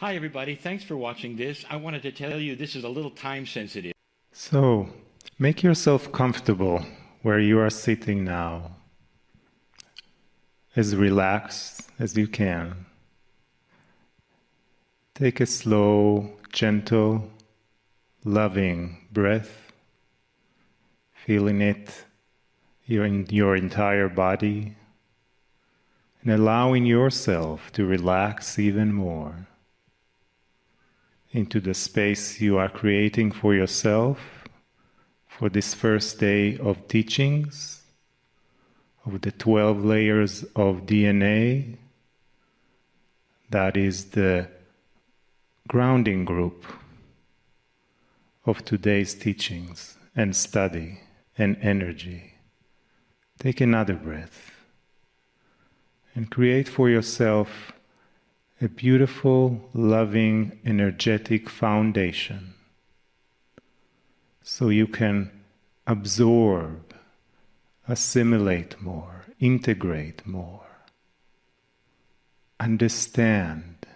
Hi everybody, thanks for watching this. I wanted to tell you this is a little time sensitive. So, make yourself comfortable where you are sitting now, as relaxed as you can. Take a slow, gentle, loving breath, feeling it in your entire body, and allowing yourself to relax even more into the space you are creating for yourself for this first day of teachings of the 12 layers of DNA. That is the grounding group of today's teachings and study and energy. Take another breath and create for yourself a beautiful, loving, energetic foundation so you can absorb, assimilate more, integrate more, understand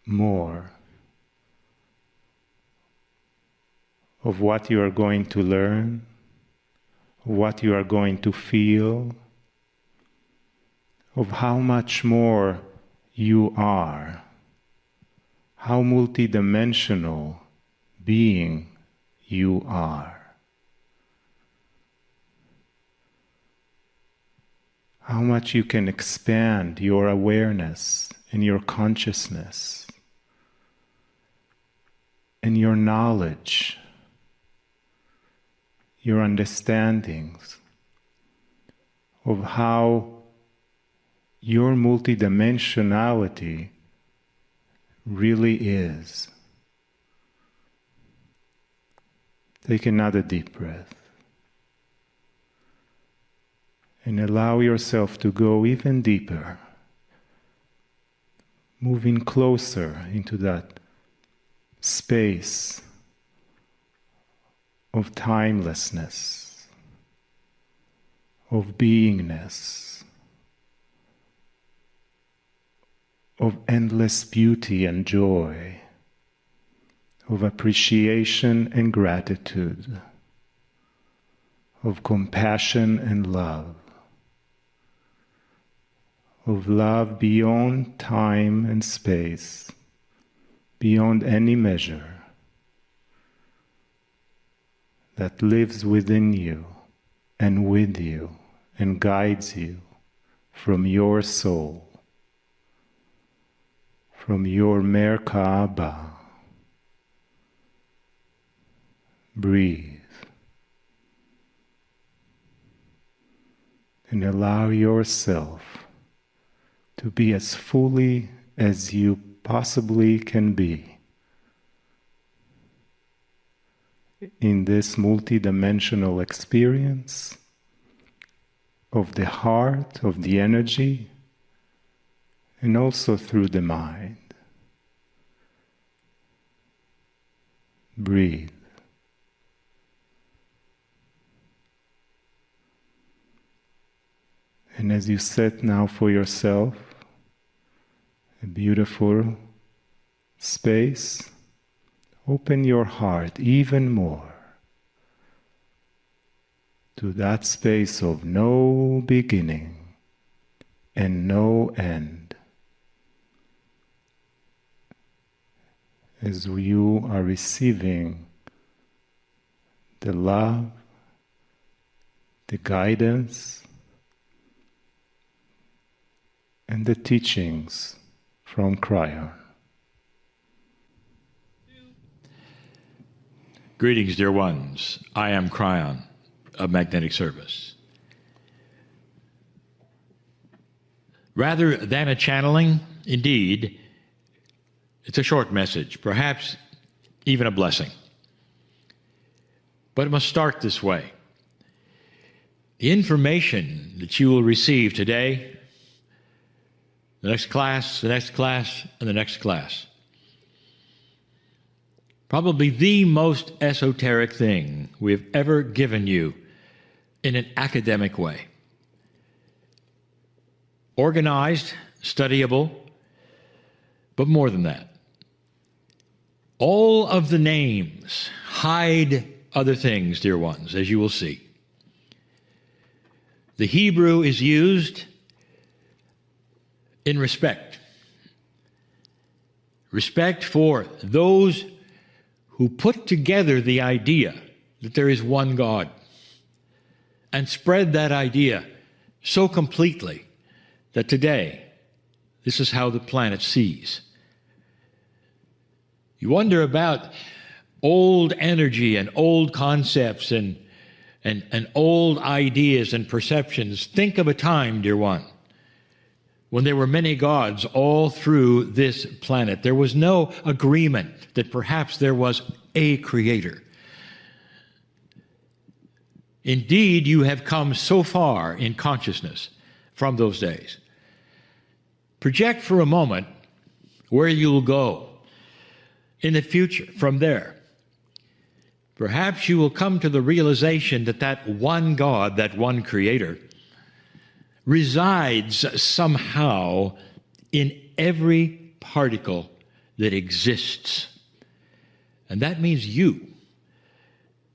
more of what you are going to learn, what you are going to feel, of how much more you are, how multidimensional being you are, how much you can expand your awareness and your consciousness and your knowledge, your understandings of how your multidimensionality really is. Take another deep breath and allow yourself to go even deeper, moving closer into that space of timelessness, of beingness, of endless beauty and joy, of appreciation and gratitude, of compassion and love, of love beyond time and space, beyond any measure, that lives within you and with you and guides you from your soul, from your Merkaba. Breathe and allow yourself to be as fully as you possibly can be in this multidimensional experience of the heart, of the energy, and also through the mind. Breathe. And as you set now for yourself a beautiful space, open your heart even more to that space of no beginning and no end. As you are receiving the love, the guidance, and the teachings from Kryon. Greetings, dear ones. I am Kryon of Magnetic Service. Rather than a channeling, indeed, it's a short message, perhaps even a blessing. But it must start this way. The information that you will receive today, the next class, and the next class, probably the most esoteric thing we have ever given you in an academic way. Organized, studyable, But more than that, all of the names hide other things, dear ones, as you will see. The Hebrew is used in respect. Respect for those who put together the idea that there is one God and spread that idea so completely that today this is how the planet sees. You wonder about old energy and old concepts and old ideas and perceptions. Think of a time, dear one, when there were many gods all through this planet. There was no agreement that perhaps there was a creator. Indeed, you have come so far in consciousness from those days. Project for a moment where you'll go in the future from there. Perhaps you will come to the realization that that one God, that one creator, resides somehow in every particle that exists. And that means you.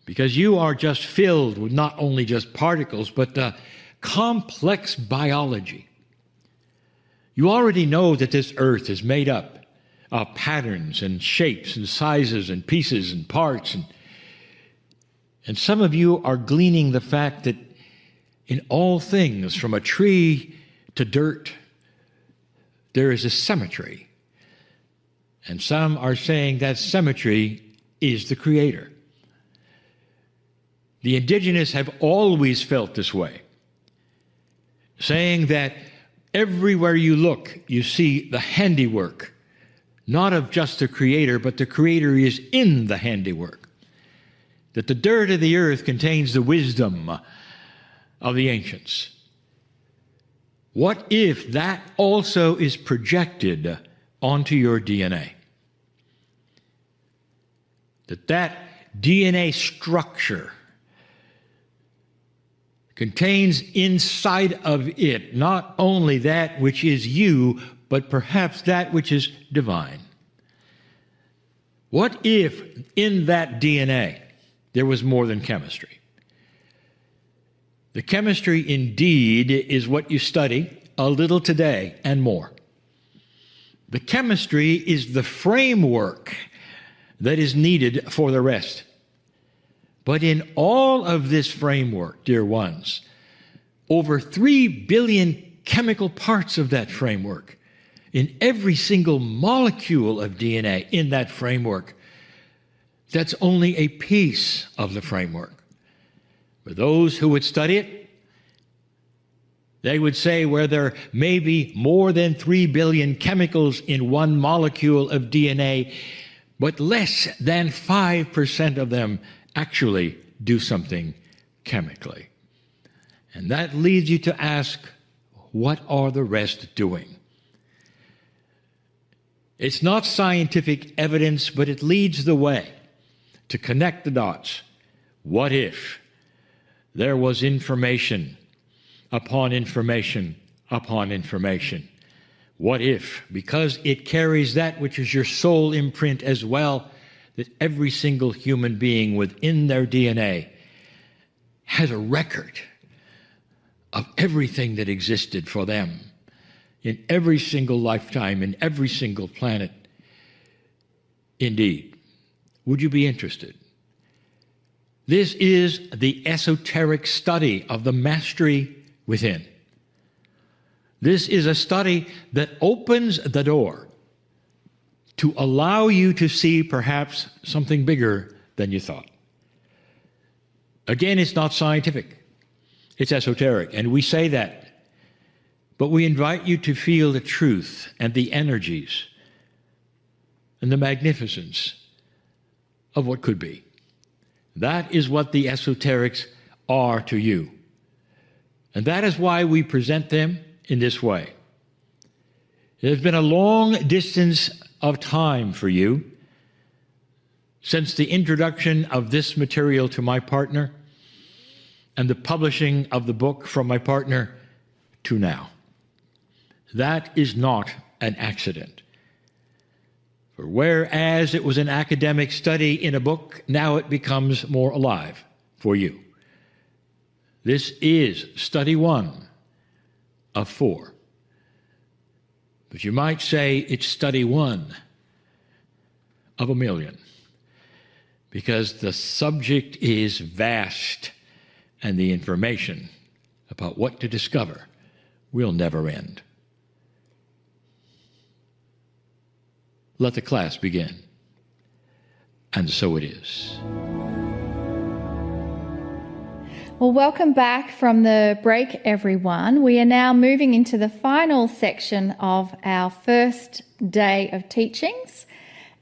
Because you are just filled with not only just particles, but complex biology. You already know that this earth is made up of patterns and shapes and sizes and pieces and parts. And some of you are gleaning the fact that in all things, from a tree to dirt, there is a symmetry. And some are saying that symmetry is the creator. The indigenous have always felt this way, saying that everywhere you look, you see the handiwork, not of just the creator, but the creator is in the handiwork. That the dirt of the earth contains the wisdom of the ancients. What if that also is projected onto your DNA? That DNA structure contains inside of it not only that which is you, but perhaps that which is divine. What if in that DNA there was more than chemistry? The chemistry indeed is what you study a little today and more. The chemistry is the framework that is needed for the rest. But in all of this framework, dear ones, over 3 billion chemical parts of that framework, in every single molecule of DNA in that framework, that's only a piece of the framework. For those who would study it, they would say where there may be more than 3 billion chemicals in one molecule of DNA, but less than 5% of them actually do something chemically. And that leads you to ask, what are the rest doing? It's not scientific evidence, but it leads the way to connect the dots. What if there was information upon information upon information? What if, because it carries that which is your soul imprint as well, that every single human being within their DNA has a record of everything that existed for them in every single lifetime, in every single planet. Indeed. Would you be interested? This is the esoteric study of the mastery within. This is a study that opens the door to allow you to see perhaps something bigger than you thought. Again, it's not scientific. It's esoteric, and we say that. But we invite you to feel the truth and the energies and the magnificence of what could be. That is what the esoterics are to you. And that is why we present them in this way. There's been a long distance of time for you since the introduction of this material to my partner and the publishing of the book from my partner to now. That is not an accident. For whereas it was an academic study in a book, now it becomes more alive for you. This is study 1 of 4. But you might say it's study 1 of 1,000,000, because the subject is vast and the information about what to discover will never end. Let the class begin. And so it is. Well, welcome back from the break, everyone. We are now moving into the final section of our first day of teachings.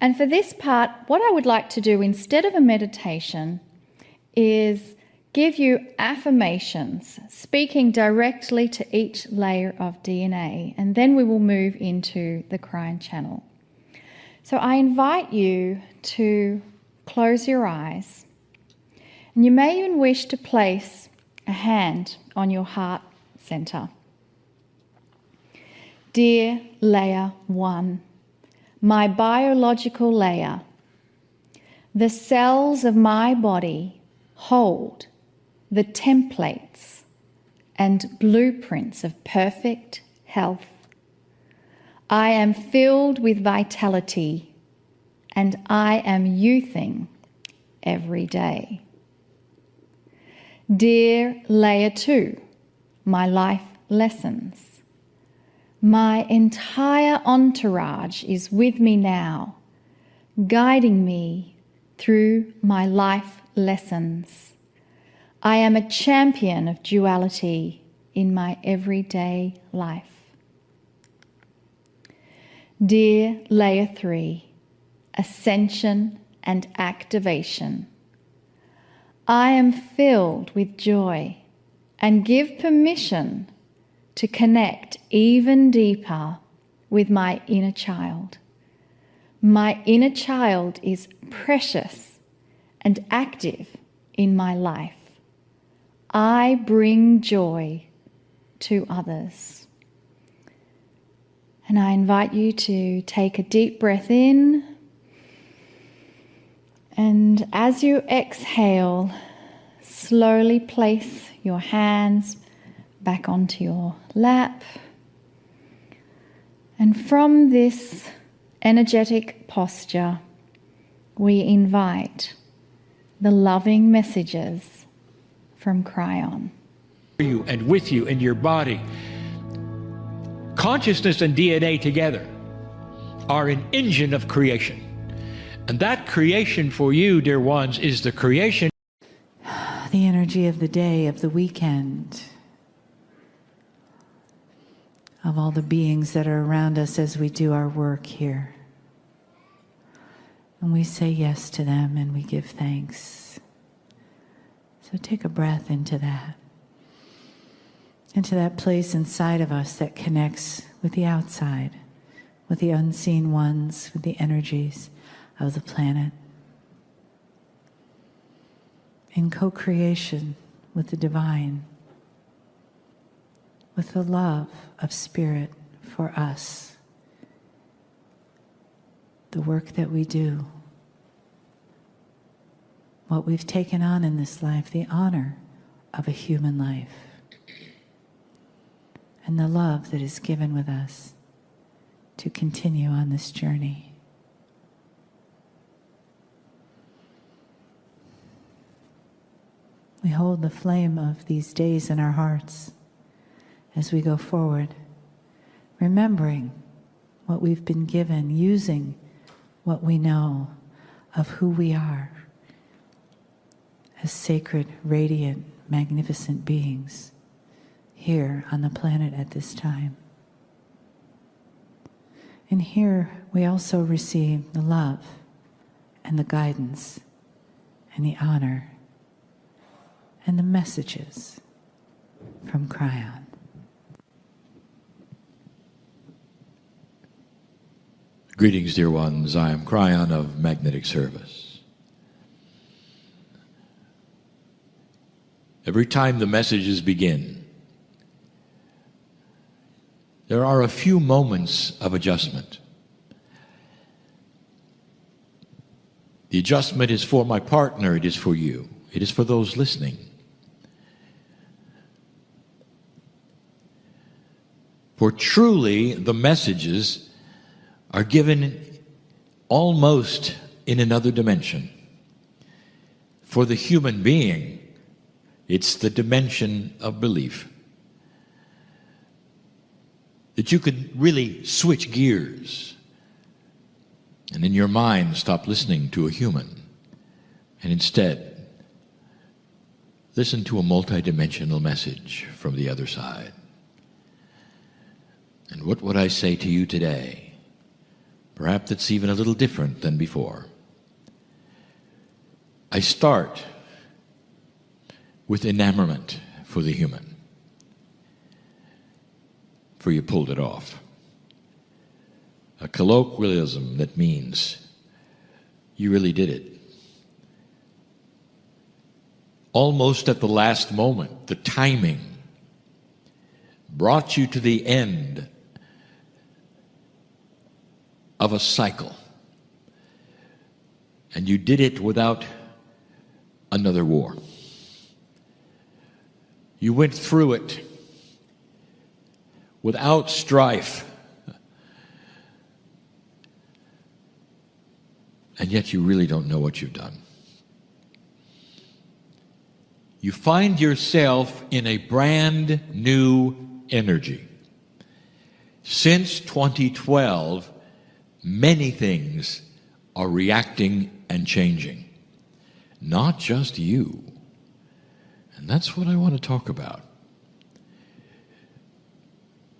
And for this part, what I would like to do instead of a meditation is give you affirmations, speaking directly to each layer of DNA, and then we will move into the Kryon channel. So I invite you to close your eyes, and you may even wish to place a hand on your heart center. Dear Layer 1, my biological layer, the cells of my body hold the templates and blueprints of perfect health. I am filled with vitality, and I am youthing every day. Dear Layer 2, my life lessons. My entire entourage is with me now, guiding me through my life lessons. I am a champion of duality in my everyday life. Dear Layer 3, Ascension and Activation. I am filled with joy and give permission to connect even deeper with my inner child. My inner child is precious and active in my life. I bring joy to others. And I invite you to take a deep breath in, and as you exhale, slowly place your hands back onto your lap. And from this energetic posture, we invite the loving messages from Kryon. You and with you in your body. Consciousness and DNA together are an engine of creation. And that creation for you, dear ones, is the creation. The energy of the day, of the weekend, of all the beings that are around us as we do our work here. And we say yes to them and we give thanks. So take a breath into that place inside of us that connects with the outside, with the unseen ones, with the energies of the planet, in co-creation with the divine, with the love of Spirit for us, the work that we do, what we've taken on in this life, the honor of a human life, and the love that is given with us to continue on this journey. We hold the flame of these days in our hearts as we go forward, remembering what we've been given, using what we know of who we are as sacred, radiant, magnificent beings here on the planet at this time. And here we also receive the love and the guidance and the honor and the messages from Kryon. Greetings, dear ones. I am Kryon of Magnetic Service. Every time the messages begin, there are a few moments of adjustment. The adjustment is for my partner, it is for you, it is for those listening. For truly, the messages are given almost in another dimension. For the human being, it's the dimension of belief. That you could really switch gears and in your mind stop listening to a human and instead listen to a multidimensional message from the other side. And what would I say to you today? Perhaps it's even a little different than before. I start with enamorment for the human. For you pulled it off. A colloquialism that means you really did it. Almost at the last moment, the timing brought you to the end of a cycle. And you did it without another war. You went through it without strife. And yet you really don't know what you've done. You find yourself in a brand new energy. Since 2012, many things are reacting and changing. Not just you. And that's what I want to talk about.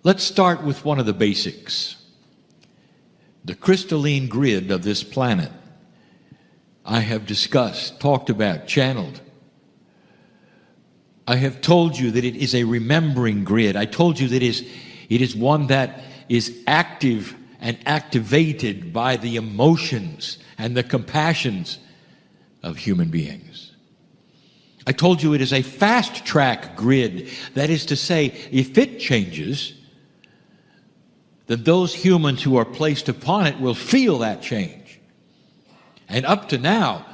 Let's start with one of the basics. The crystalline grid of this planet. I have discussed, talked about, channeled. I have told you that it is a remembering grid. I told you that it is one that is active and activated by the emotions and the compassions of human beings. I told you it is a fast-track grid. That is to say, if it changes, then those humans who are placed upon it will feel that change. And up to now,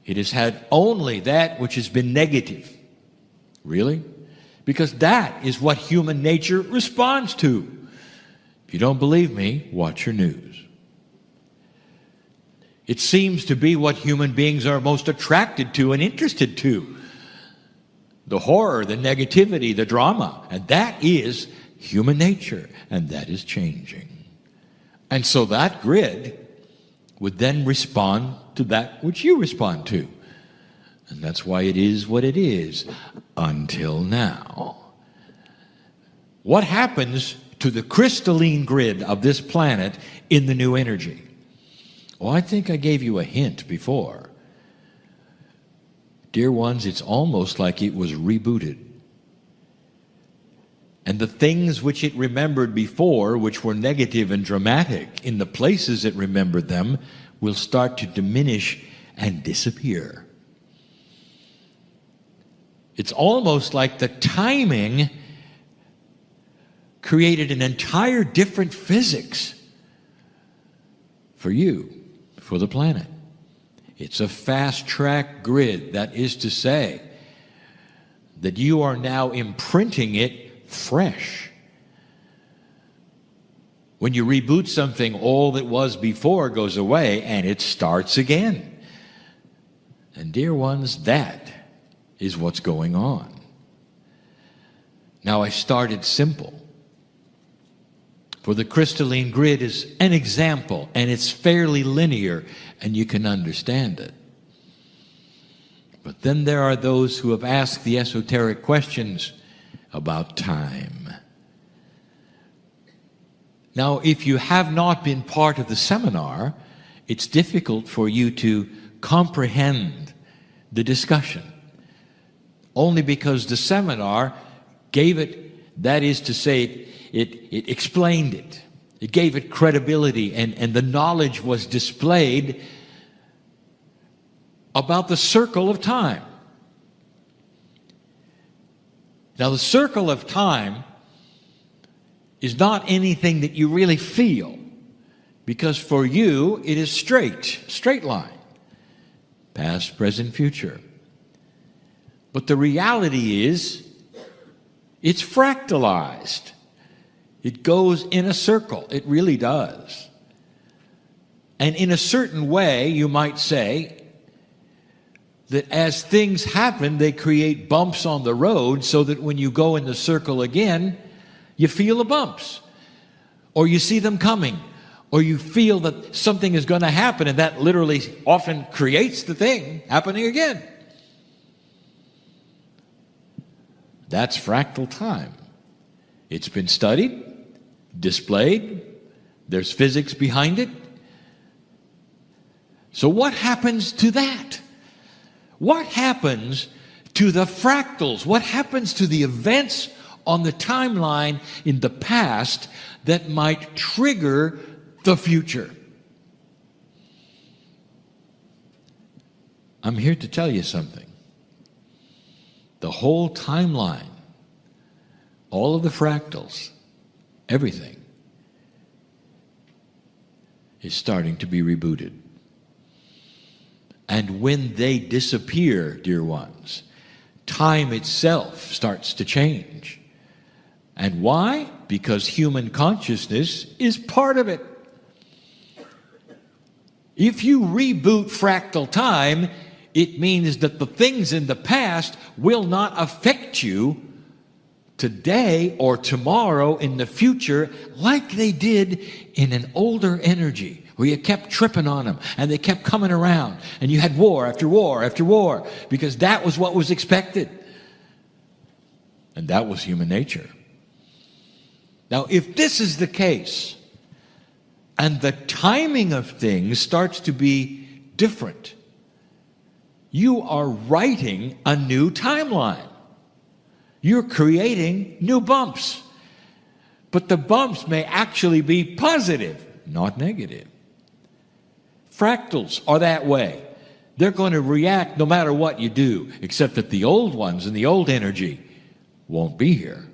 it has had only that which has been negative. Really? Because that is what human nature responds to. If you don't believe me, watch your news. It seems to be what human beings are most attracted to and interested to. The horror, the negativity, the drama. And that is human nature. And that is changing. And so that grid would then respond to that which you respond to. And that's why it is what it is until now. What happens to the crystalline grid of this planet in the new energy? Well, I think I gave you a hint before. Dear ones, it's almost like it was rebooted. And the things which it remembered before, which were negative and dramatic, in the places it remembered them, will start to diminish and disappear. It's almost like the timing created an entire different physics for you, for the planet. It's a fast-track grid. That is to say that you are now imprinting it fresh. When you reboot something, all that was before goes away and it starts again. And dear ones, that is what's going on. Now, I started simple. For the crystalline grid is an example, and it's fairly linear, and you can understand it. But then there are those who have asked the esoteric questions about time. Now, if you have not been part of the seminar, it's difficult for you to comprehend the discussion. Only because the seminar gave it, that is to say, it explained it. It gave it credibility, and the knowledge was displayed about the circle of time. Now, the circle of time is not anything that you really feel, because for you it is straight line. Past, present, future. But the reality is, it's fractalized. It goes in a circle. It really does. And in a certain way, you might say that as things happen, they create bumps on the road so that when you go in the circle again, you feel the bumps, or you see them coming, or you feel that something is going to happen, and that literally often creates the thing happening again. That's fractal time. It's been studied, displayed, there's physics behind it. So what happens to that? What happens to the fractals? What happens to the events on the timeline in the past that might trigger the future? I'm here to tell you something. The whole timeline, all of the fractals, everything is starting to be rebooted. And when they disappear, dear ones, time itself starts to change. And why? Because human consciousness is part of it. If you reboot fractal time, it means that the things in the past will not affect you today or tomorrow in the future like they did in an older energy where you kept tripping on them and they kept coming around and you had war after war after war because that was what was expected. And that was human nature. Now, if this is the case and the timing of things starts to be different, you are writing a new timeline. You're creating new bumps. But the bumps may actually be positive, not negative. Fractals are that way. They're going to react no matter what you do, except that the old ones and the old energy won't be here.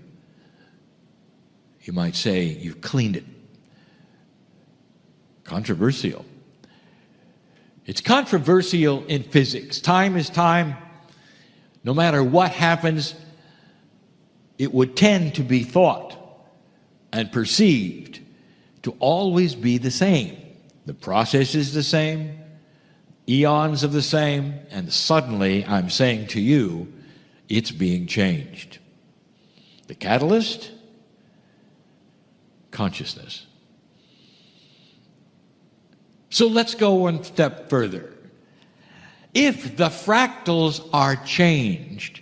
You might say you've cleaned it. Controversial. It's controversial in physics. Time is time. No matter what happens, it would tend to be thought and perceived to always be the same. The process is the same, eons of the same, and suddenly I'm saying to you, it's being changed. The catalyst? Consciousness. So let's go one step further. If the fractals are changed,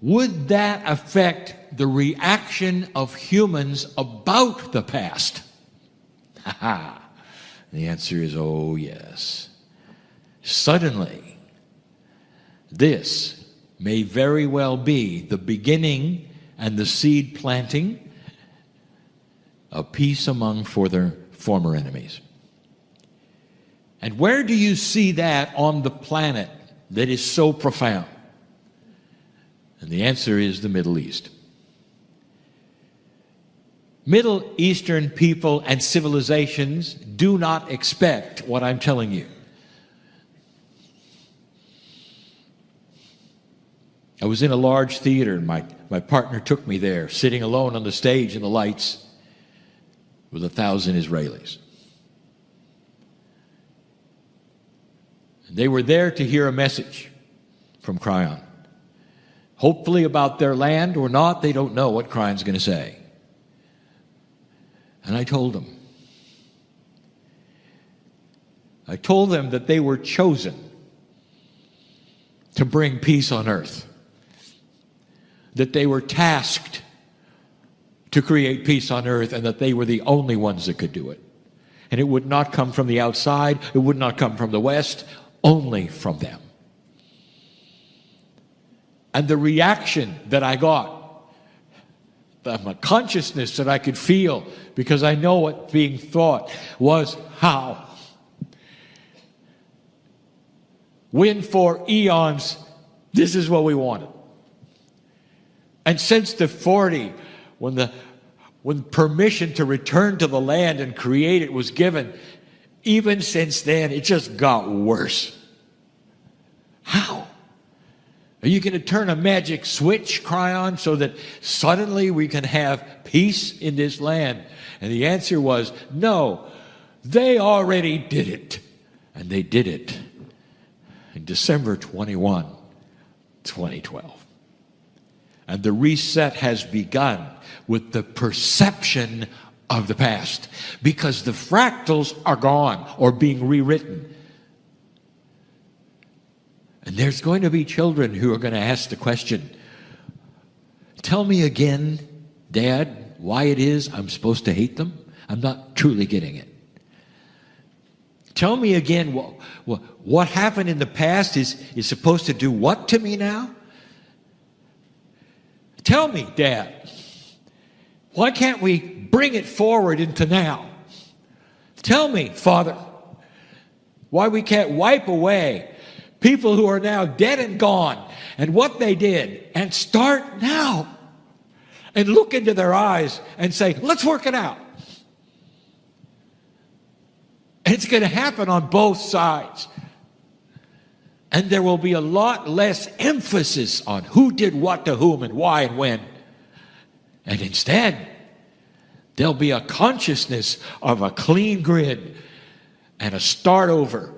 would that affect the reaction of humans about the past? Ha ha. The answer is, oh yes. Suddenly, this may very well be the beginning and the seed planting of peace among former enemies. And where do you see that on the planet that is so profound? And the answer is the Middle East. Middle Eastern people and civilizations do not expect what I'm telling you. I was in a large theater, and my partner took me there, sitting alone on the stage in the lights with 1,000 Israelis. And they were there to hear a message from Kryon. Hopefully about their land or not, they don't know what Kryon's going to say. And I told them that they were chosen to bring peace on earth, that they were tasked to create peace on earth, and that they were the only ones that could do it. And it would not come from the outside, it would not come from the West, only from them. And the reaction that I got, the consciousness that I could feel, because I know what's being thought, was how? When for eons, this is what we wanted. And since the 40, when permission to return to the land and create it was given, even since then, it just got worse. How? Are you going to turn a magic switch, Kryon, so that suddenly we can have peace in this land? And the answer was, no, they already did it. And they did it in December 21, 2012. And the reset has begun with the perception of the past, because the fractals are gone or being rewritten. And there's going to be children who are going to ask the question, tell me again, Dad, why it is I'm supposed to hate them? I'm not truly getting it. Tell me again, what happened in the past is supposed to do what to me now? Tell me, Dad, why can't we bring it forward into now? Tell me, Father, why we can't wipe away people who are now dead and gone and what they did, and start now and look into their eyes and say, let's work it out. And it's going to happen on both sides. And there will be a lot less emphasis on who did what to whom and why and when. And instead, there'll be a consciousness of a clean grid and a start over.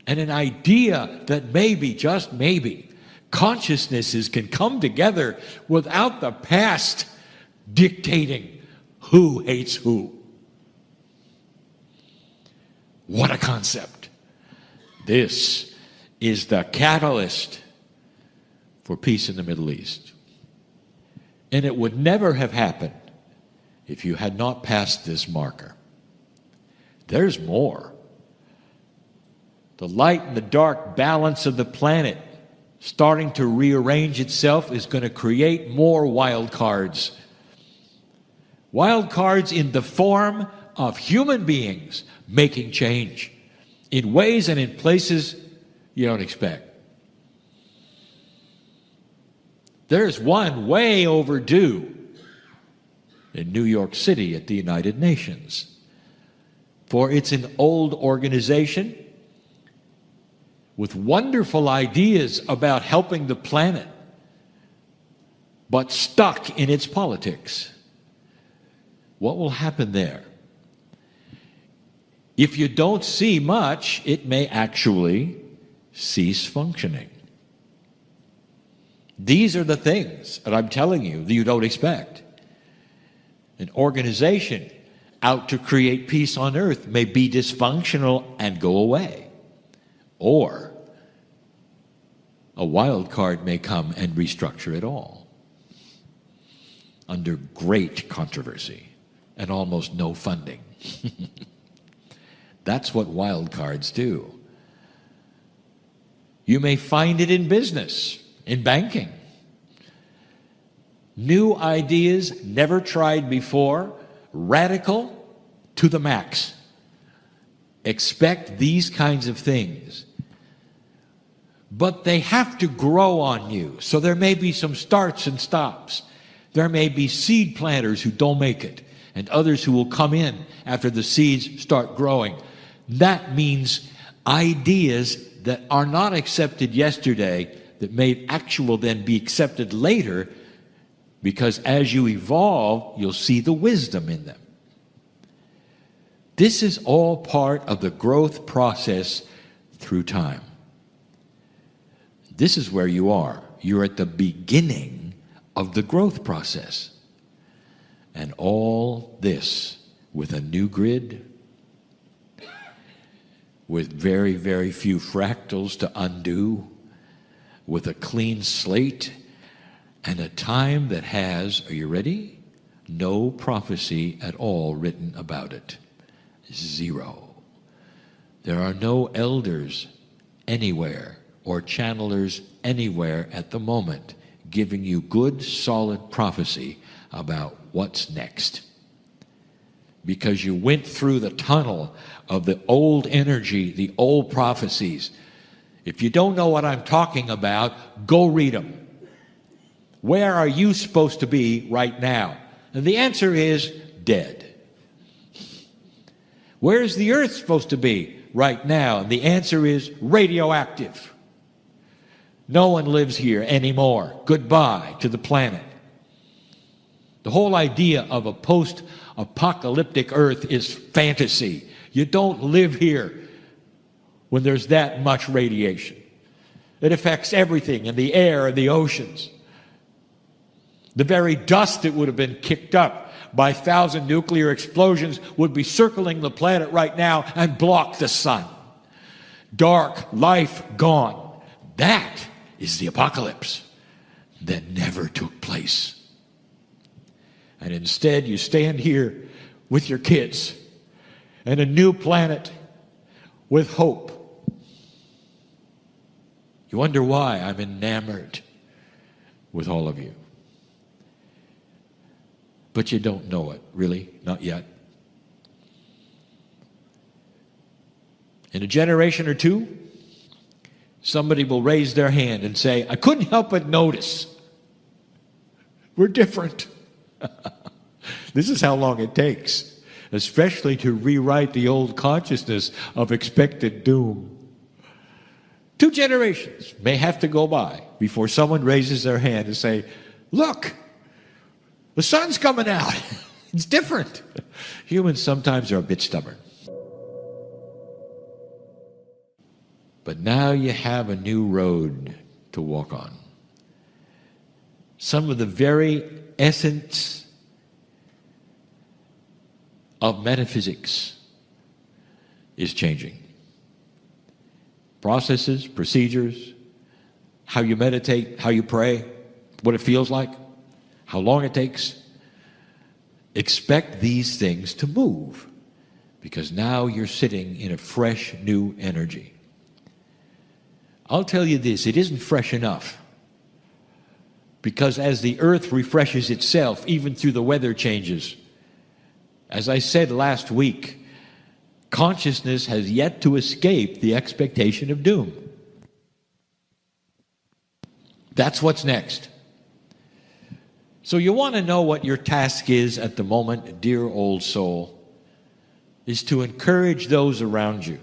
And an idea that maybe, just maybe, consciousnesses can come together without the past dictating who hates who. What a concept. This is the catalyst for peace in the Middle East. And it would never have happened if you had not passed this marker. There's more. The light and the dark balance of the planet starting to rearrange itself is going to create more wild cards. Wild cards in the form of human beings making change in ways and in places you don't expect. There's one way overdue in New York City at the United Nations. For it's an old organization with wonderful ideas about helping the planet, but stuck in its politics. What will happen there? If you don't see much, it may actually cease functioning. These are the things that I'm telling you that you don't expect. An organization out to create peace on earth may be dysfunctional and go away. Or a wild card may come and restructure it all under great controversy and almost no funding. That's what wild cards do. You may find it in business, in banking. New ideas never tried before, radical to the max. Expect these kinds of things. But they have to grow on you. So there may be some starts and stops. There may be seed planters who don't make it, and others who will come in after the seeds start growing. That means ideas that are not accepted yesterday that may actually then be accepted later, because as you evolve, you'll see the wisdom in them. This is all part of the growth process through time. This is where you are. You're at the beginning of the growth process. And all this with a new grid, with very, very few fractals to undo, with a clean slate, and a time that has, are you ready? No prophecy at all written about it. Zero. There are no elders anywhere or channelers anywhere at the moment giving you good, solid prophecy about what's next. Because you went through the tunnel of the old energy, the old prophecies. If you don't know what I'm talking about, go read them. Where are you supposed to be right now? And the answer is dead. Where is the earth supposed to be right now? And the answer is radioactive. No one lives here anymore. Goodbye to the planet. The whole idea of a post-apocalyptic Earth is fantasy. You don't live here when there's that much radiation. It affects everything in the air and the oceans. The very dust that would have been kicked up by 1,000 nuclear explosions would be circling the planet right now and block the sun. Dark, life gone. That is the apocalypse that never took place. And instead you stand here with your kids and a new planet with hope. You wonder why I'm enamored with all of you. But you don't know it, really, not yet. In a generation or two, somebody will raise their hand and say, I couldn't help but notice. We're different. This is how long it takes, especially to rewrite the old consciousness of expected doom. 2 generations may have to go by before someone raises their hand and say, look, the sun's coming out. It's different. Humans sometimes are a bit stubborn. But now you have a new road to walk on. Some of the very essence of metaphysics is changing. Processes, procedures, how you meditate, how you pray, what it feels like, how long it takes. Expect these things to move, because now you're sitting in a fresh, new energy. I'll tell you this, it isn't fresh enough, because as the earth refreshes itself, even through the weather changes, as I said last week, consciousness has yet to escape the expectation of doom. That's what's next. So you want to know what your task is at the moment, dear old soul, is to encourage those around you.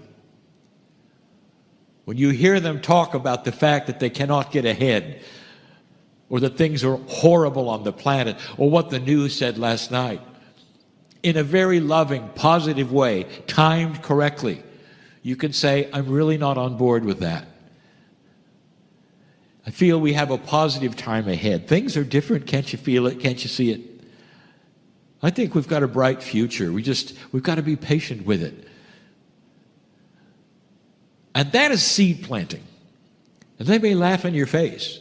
When you hear them talk about the fact that they cannot get ahead, or that things are horrible on the planet, or what the news said last night, in a very loving, positive way, timed correctly, you can say, I'm really not on board with that. I feel we have a positive time ahead. Things are different. Can't you feel it? Can't you see it? I think we've got a bright future. We've got to be patient with it. And that is seed planting. And they may laugh in your face,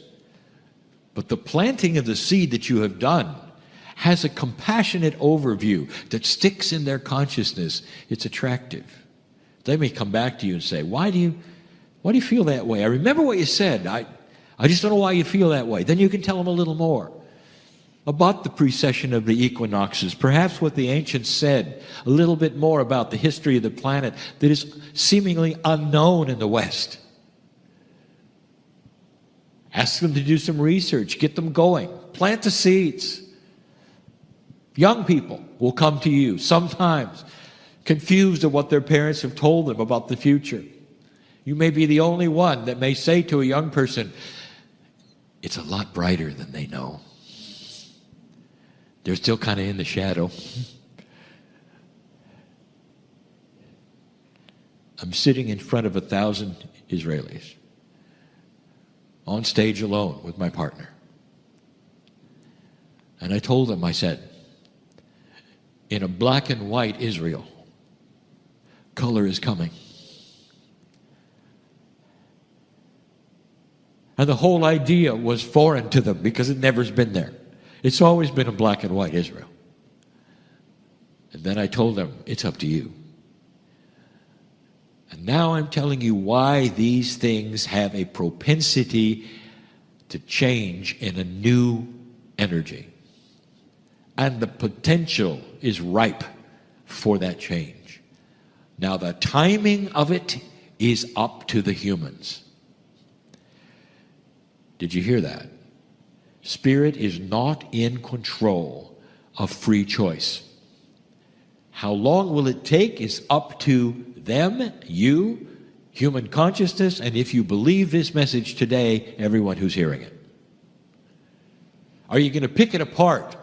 but the planting of the seed that you have done has a compassionate overview that sticks in their consciousness. It's attractive. They may come back to you and say, why do you feel that way? I remember what you said. I just don't know why you feel that way. Then you can tell them a little more about the precession of the equinoxes, perhaps what the ancients said, a little bit more about the history of the planet that is seemingly unknown in the West. Ask them to do some research, get them going, plant the seeds. Young people will come to you, sometimes confused at what their parents have told them about the future. You may be the only one that may say to a young person, it's a lot brighter than they know. They're still kind of in the shadow. I'm sitting in front of 1,000 Israelis, on stage alone with my partner. And I told them, I said, in a black and white Israel, color is coming. And the whole idea was foreign to them because it never's been there. It's always been a black and white Israel. And then I told them, it's up to you. And now I'm telling you why these things have a propensity to change in a new energy. And the potential is ripe for that change. Now the timing of it is up to the humans. Did you hear that? Spirit is not in control of free choice. How long will it take is up to them, you, Human consciousness, and if you believe this message today, everyone who's hearing it. Are you going to pick it apart,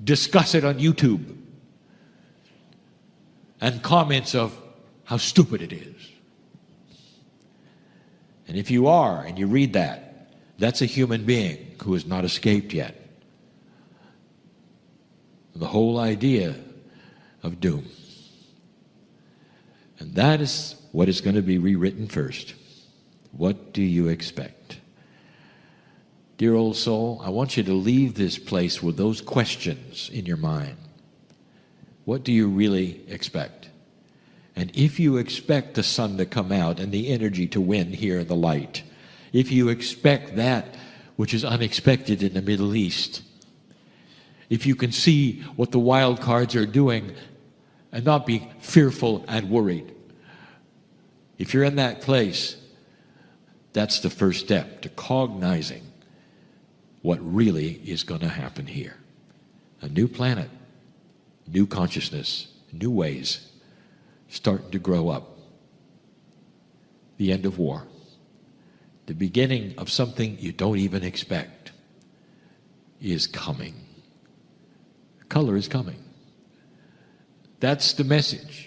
discuss it on YouTube, and comments of how stupid it is? And if you are, and you read that, that's a human being who has not escaped yet. The whole idea of doom. And that is what is going to be rewritten first. What do you expect? Dear old soul, I want you to leave this place with those questions in your mind. What do you really expect? And if you expect the sun to come out and the energy to win here in the light, if you expect that which is unexpected in the Middle East, if you can see what the wild cards are doing and not be fearful and worried, if you're in that place, that's the first step to cognizing what really is going to happen here. A new planet, new consciousness, new ways starting to grow up. The end of war. The beginning of something you don't even expect is coming. Color is coming. That's the message.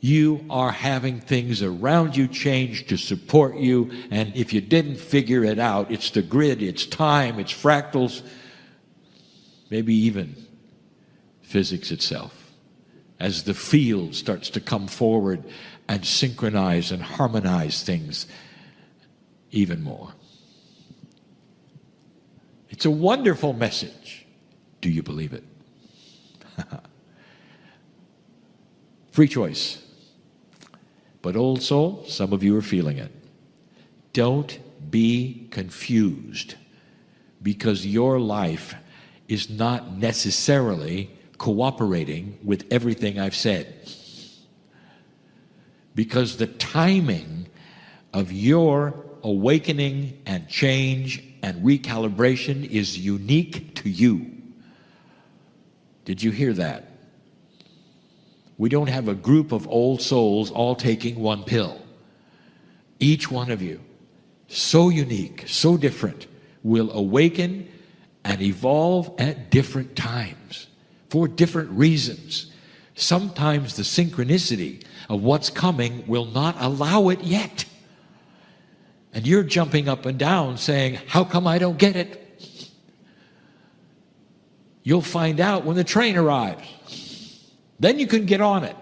You are having things around you change to support you, and if you didn't figure it out, it's the grid, it's time, it's fractals, maybe even physics itself. As the field starts to come forward and synchronize and harmonize things even more. It's a wonderful message. Do you believe it? Free choice. But old soul, some of you are feeling it. Don't be confused, because your life is not necessarily cooperating with everything I've said. Because the timing of your awakening and change and recalibration is unique to you. Did you hear that? We don't have a group of old souls all taking one pill. Each one of you, so unique, so different, will awaken and evolve at different times for different reasons. Sometimes the synchronicity of what's coming will not allow it yet. And you're jumping up and down saying, how come I don't get it? You'll find out when the train arrives. Then you can get on it.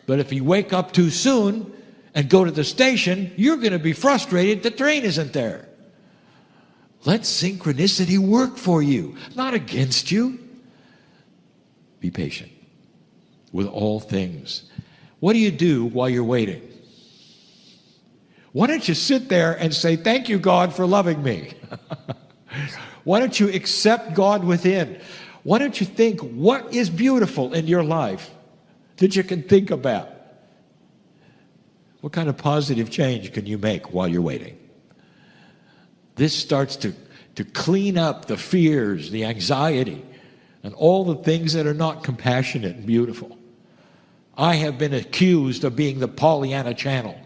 But if you wake up too soon and go to the station, you're going to be frustrated the train isn't there. Let synchronicity work for you, not against you. Be patient with all things. What do you do while you're waiting? Why don't you sit there and say, thank you, God, for loving me? Why don't you accept God within? Why don't you think what is beautiful in your life that you can think about? What kind of positive change can you make while you're waiting? This starts to clean up the fears, the anxiety, and all the things that are not compassionate and beautiful. I have been accused of being the Pollyanna channel.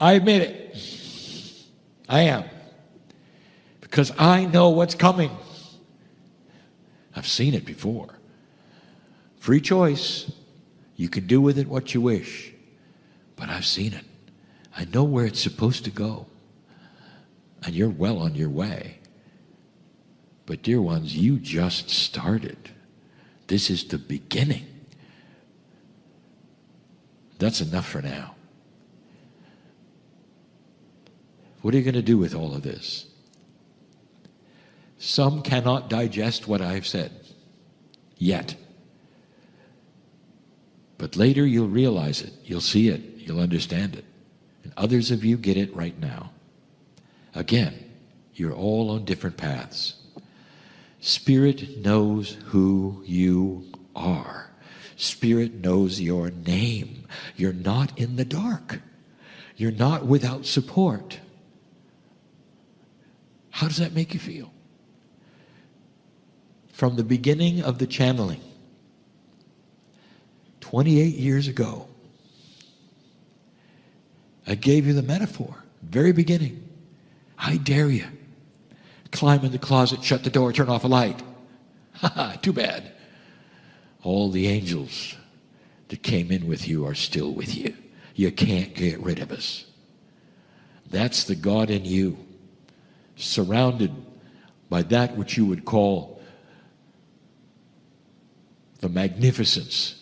I admit it. I am. Because I know what's coming. I've seen it before. Free choice. You can do with it what you wish. But I've seen it. I know where it's supposed to go. And you're well on your way. But dear ones, you just started. This is the beginning. That's enough for now. What are you going to do with all of this? Some cannot digest what I've said yet. But later you'll realize it, you'll see it, you'll understand it. And others of you get it right now. Again, you're all on different paths. Spirit knows who you are. Spirit knows your name. You're not in the dark. You're not without support. How does that make you feel? From the beginning of the channeling, 28 years ago, I gave you the metaphor, very beginning. I dare you. Climb in the closet, shut the door, turn off a light. Too bad. All the angels that came in with you are still with you. You can't get rid of us. That's the God in you, surrounded by that which you would call the magnificence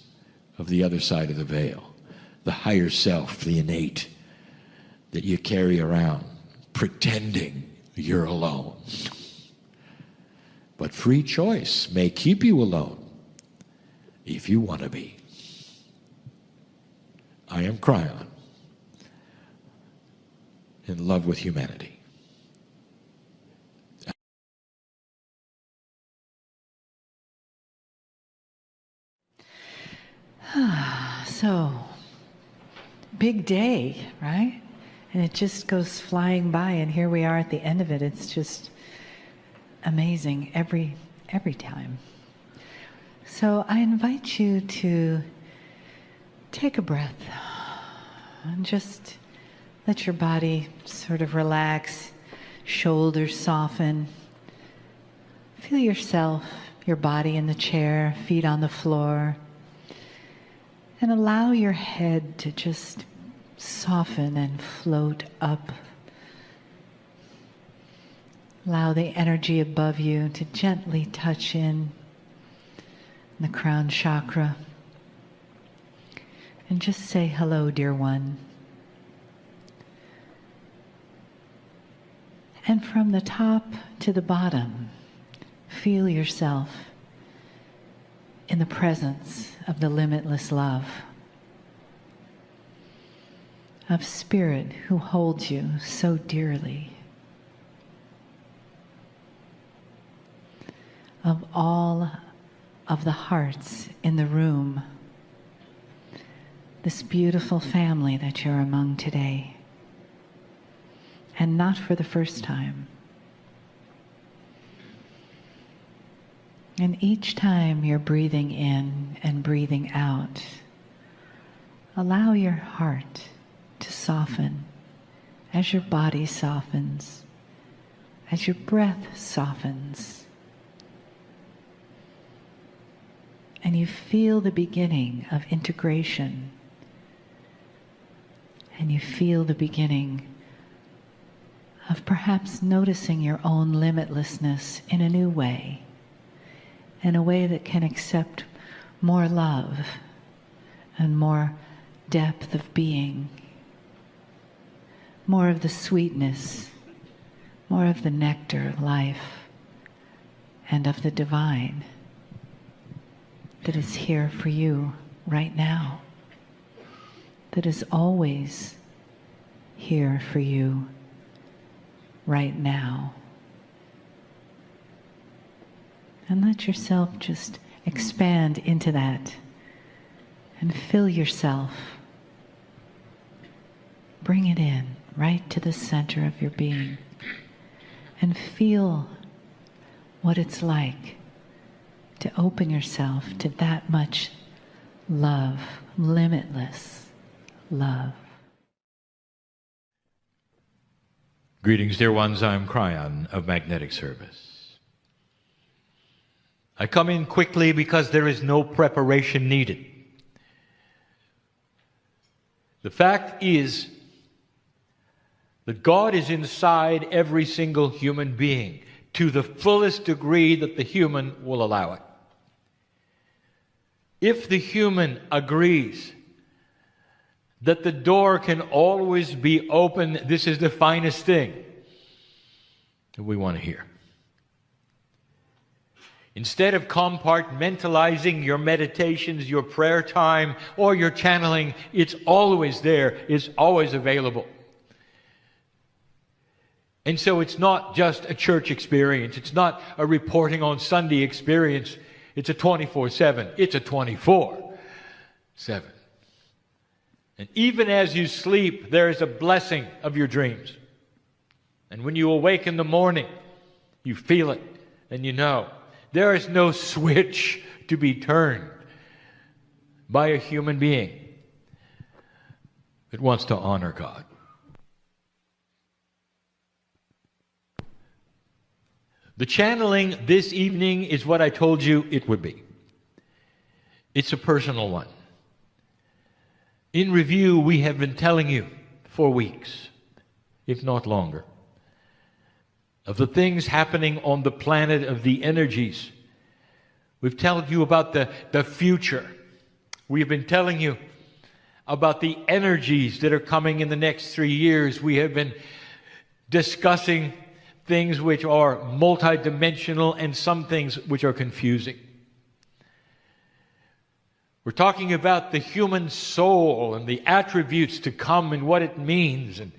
of the other side of the veil, the higher self, the innate, that you carry around, pretending you're alone. But free choice may keep you alone if you want to be. I am Kryon, in love with humanity. So, big day, right? And it just goes flying by, and here we are at the end of it. It's just amazing every time. So I invite you to take a breath and just let your body sort of relax, shoulders soften. Feel yourself, your body in the chair, feet on the floor, and allow your head to just soften and float up. Allow the energy above you to gently touch in the crown chakra. And just say hello, dear one. And from the top to the bottom, feel yourself in the presence of the limitless love of Spirit who holds you so dearly, of all of the hearts in the room, this beautiful family that you're among today, and not for the first time. And each time you're breathing in and breathing out, allow your heart to soften as your body softens, as your breath softens. And you feel the beginning of integration. And you feel the beginning of perhaps noticing your own limitlessness in a new way, in a way that can accept more love and more depth of being, more of the sweetness, more of the nectar of life and of the divine that is here for you right now, that is always here for you right now. And let yourself just expand into that and fill yourself. Bring it in right to the center of your being and feel what it's like to open yourself to that much love, limitless love. Greetings, dear ones. I'm Kryon of Magnetic Service. I come in quickly because there is no preparation needed. The fact is that God is inside every single human being to the fullest degree that the human will allow it. If the human agrees that the door can always be open, this is the finest thing that we want to hear. Instead of compartmentalizing your meditations, your prayer time, or your channeling, it's always there, it's always available. And so it's not just a church experience, it's not a reporting on Sunday experience, it's a 24/7, it's a 24/7. And even as you sleep, there is a blessing of your dreams. And when you awake in the morning, you feel it and you know. There is no switch to be turned. by a human being that wants to honor God. The channeling this evening is what I told you it would be. It's a personal one. In review, we have been telling you for weeks, if not longer, of the things happening on the planet, of the energies. We've told you about the future. We've been telling you about the energies that are coming in the next 3 years. We have been discussing things which are multidimensional and some things which are confusing. We're talking about the human soul and the attributes to come and what it means and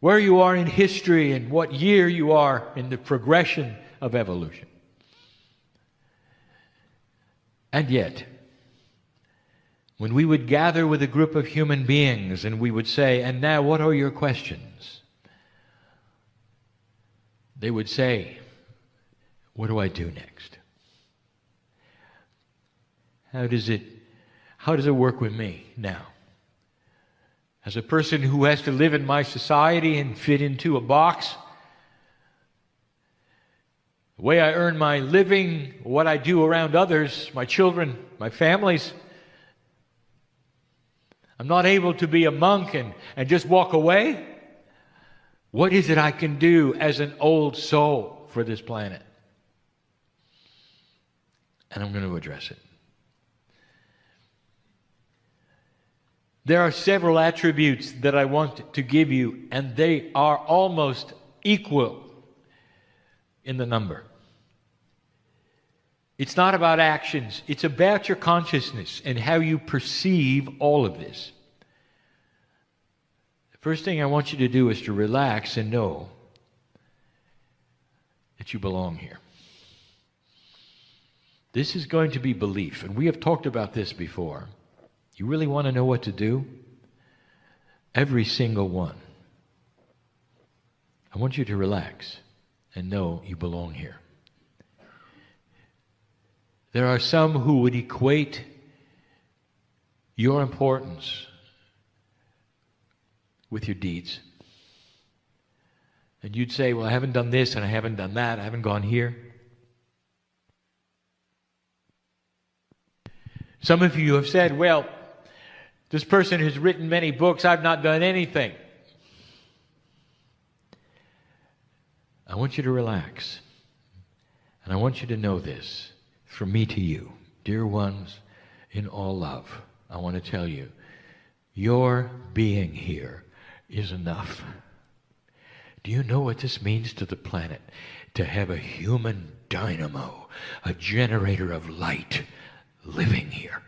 where you are in history and what year you are in the progression of evolution. And yet, when we would gather with a group of human beings and we would say, "And now what are your questions?" They would say, "What do I do next? How does it work with me now? As a person who has to live in my society and fit into a box, the way I earn my living, what I do around others, my children, my families, I'm not able to be a monk and just walk away. What is it I can do as an old soul for this planet?" And I'm going to address it. There are several attributes that I want to give you, and they are almost equal in the number. It's not about actions. It's about your consciousness and how you perceive all of this. The first thing I want you to do is to relax and know that you belong here. This is going to be belief, and we have talked about this before. You really want to know what to do? Every single one. I want you to relax and know you belong here. There are some who would equate your importance with your deeds. And you'd say, "Well, I haven't done this and I haven't done that. I haven't gone here." Some of you have said, "Well, this person has written many books. I've not done anything." I want you to relax. And I want you to know this, from me to you, dear ones, in all love. I want to tell you, your being here is enough. Do you know what this means to the planet? To have a human dynamo, a generator of light, living here.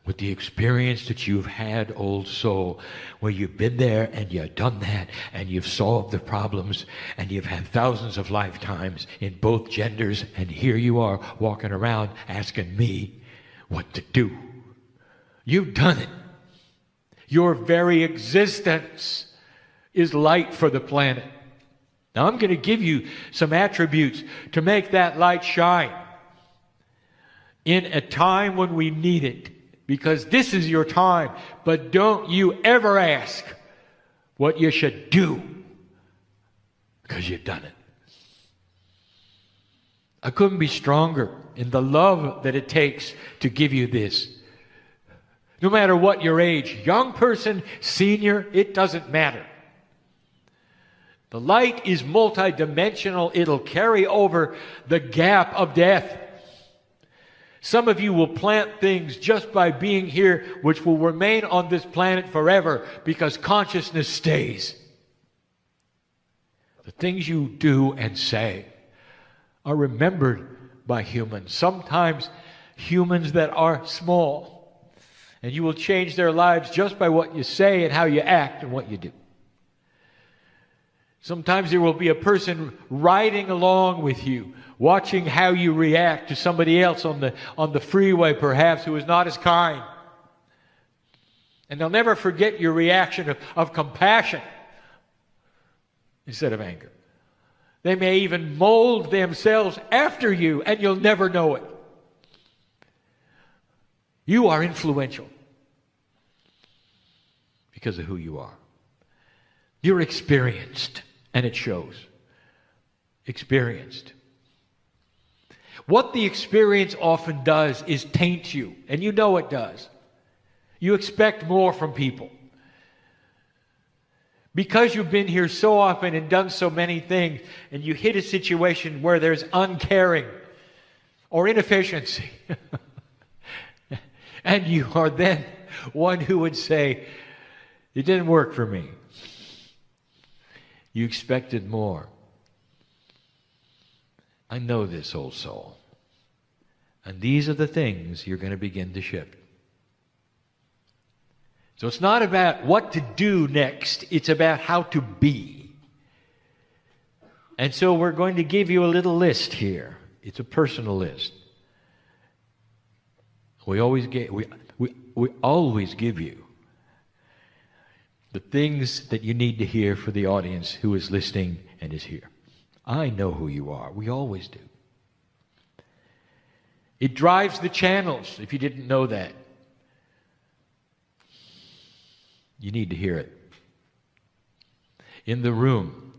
With the experience that you've had, old soul, where you've been there and you've done that and you've solved the problems and you've had thousands of lifetimes in both genders, and here you are walking around asking me what to do. You've done it. Your very existence is light for the planet. Now I'm going to give you some attributes to make that light shine in a time when we need it. Because this is your time. But don't you ever ask what you should do, because you've done it. I couldn't be stronger in the love that it takes to give you this. No matter what your age, young person, senior, it doesn't matter. The light is multidimensional. It'll carry over the gap of death. Some of you will plant things just by being here which will remain on this planet forever because consciousness stays. The things you do and say are remembered by humans, sometimes humans that are small. And you will change their lives just by what you say and how you act and what you do. Sometimes there will be a person riding along with you, watching how you react to somebody else on the freeway, perhaps, who is not as kind. And they'll never forget your reaction of compassion instead of anger. They may even mold themselves after you, and you'll never know it. You are influential because of who you are. You're experienced, and it shows. Experienced. What the experience often does is taint you, and you know it does. You expect more from people. Because you've been here so often and done so many things, and you hit a situation where there's uncaring or inefficiency, and you are then one who would say, it didn't work for me. You expected more. I know this, old soul. And these are the things you're going to begin to shift. So it's not about what to do next, it's about how to be. And so we're going to give you a little list here. It's a personal list. We always give you the things that you need to hear for the audience who is listening and is here. I know who you are. We always do. It drives the channels, if you didn't know that. You need to hear it. In the room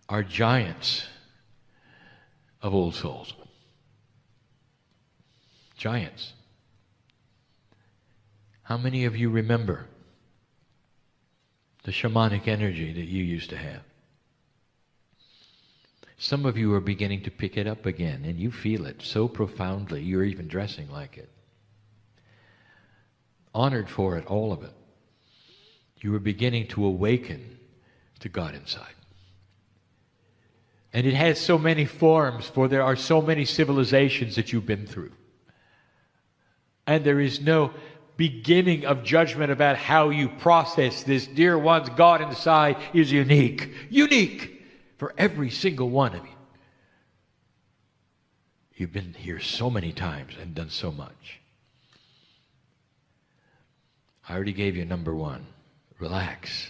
are giants of old souls. Giants. How many of you remember the shamanic energy that you used to have? Some of you are beginning to pick it up again, and you feel it so profoundly, you're even dressing like it. Honored for it, all of it. You are beginning to awaken to God inside. And it has so many forms, for there are so many civilizations that you've been through. And there is no beginning of judgment about how you process this. Dear ones, God inside is unique. Unique for every single one of you. You've been here so many times and done so much. I already gave you number one. Relax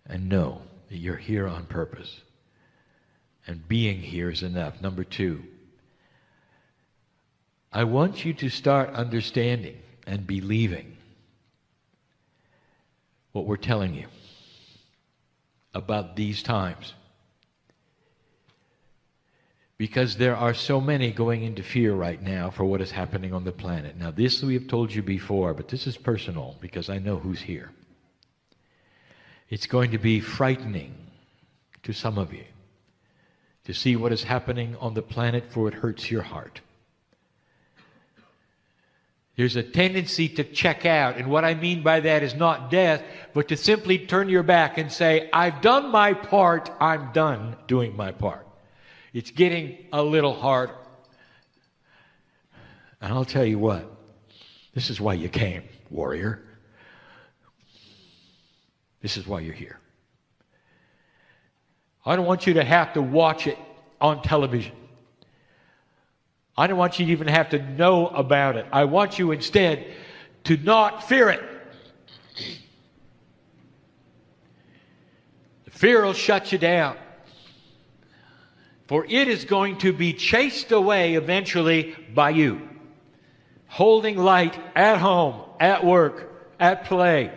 and know that you're here on purpose. And being here is enough. Number two, I want you to start understanding and believing what we're telling you about these times. Because there are so many going into fear right now for what is happening on the planet. Now, this we have told you before, but this is personal because I know who's here. It's going to be frightening to some of you to see what is happening on the planet, for it hurts your heart. There's a tendency to check out, and what I mean by that is not death, but to simply turn your back and say, I've done my part, I'm done doing my part. It's getting a little hard. And I'll tell you what, this is why you came, warrior. This is why you're here. I don't want you to have to watch it on television. I don't want you to even have to know about it. I want you instead to not fear it. The fear will shut you down. For it is going to be chased away eventually by you. Holding light at home, at work, at play,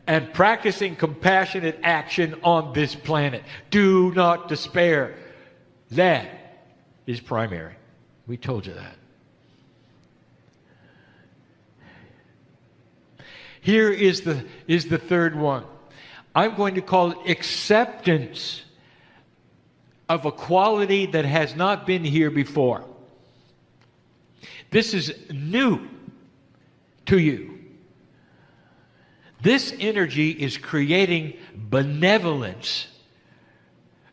and practicing compassionate action on this planet. Do not despair. That is primary. We told you that. Here is the third one. I'm going to call it acceptance of a quality that has not been here before. This is new to you. This energy is creating benevolence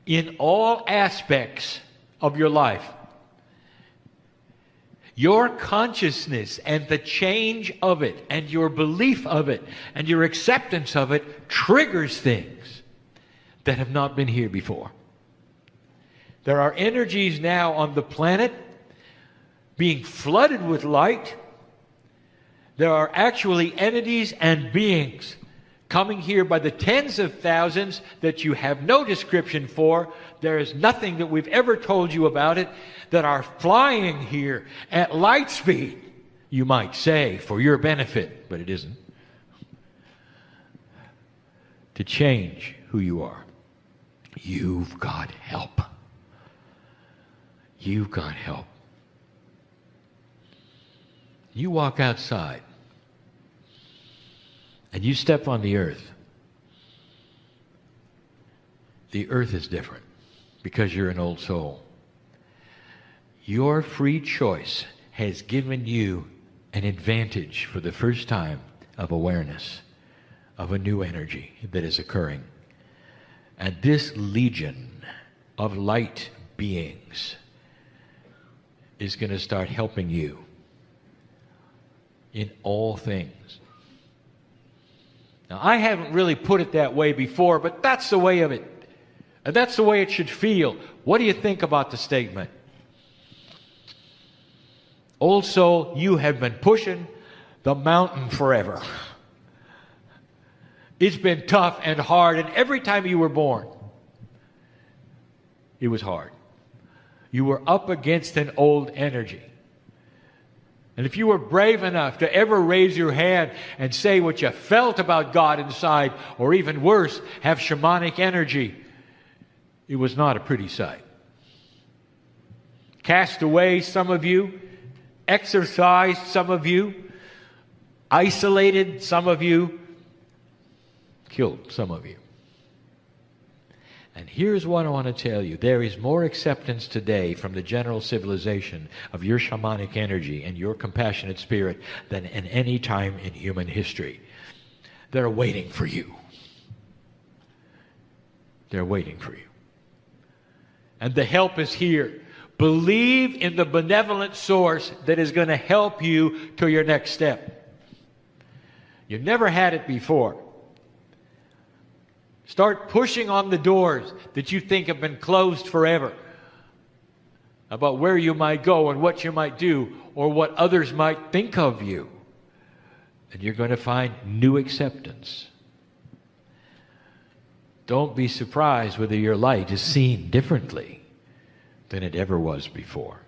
in all aspects of your life. Your consciousness and the change of it and your belief of it and your acceptance of it triggers things that have not been here before. There are energies now on the planet being flooded with light. There are actually entities and beings coming here by the tens of thousands that you have no description for. There is nothing that we've ever told you about it, that are flying here at light speed You might say, for your benefit, but it isn't. To change who you are. You've got help. You've got help. You walk outside and you step on the earth. The earth is different because you're an old soul. Your free choice has given you an advantage for the first time of awareness of a new energy that is occurring. And this legion of light beings is going to start helping you in all things. Now, I haven't really put it that way before, but that's the way of it. And that's the way it should feel. What do you think about the statement? Old soul, you have been pushing the mountain forever. It's been tough and hard, and every time you were born, it was hard. You were up against an old energy. And if you were brave enough to ever raise your hand and say what you felt about God inside, or even worse, have shamanic energy, it was not a pretty sight. Cast away, some of you. Exorcised, some of you. Isolated, some of you. Killed, some of you. And here's what I want to tell you. There is more acceptance today from the general civilization of your shamanic energy and your compassionate spirit than in any time in human history. They're waiting for you. They're waiting for you. And the help is here. Believe in the benevolent source that is going to help you to your next step. You've never had it before. Start pushing on the doors that you think have been closed forever about where you might go and what you might do or what others might think of you. And you're going to find new acceptance. Don't be surprised whether your light is seen differently than it ever was before.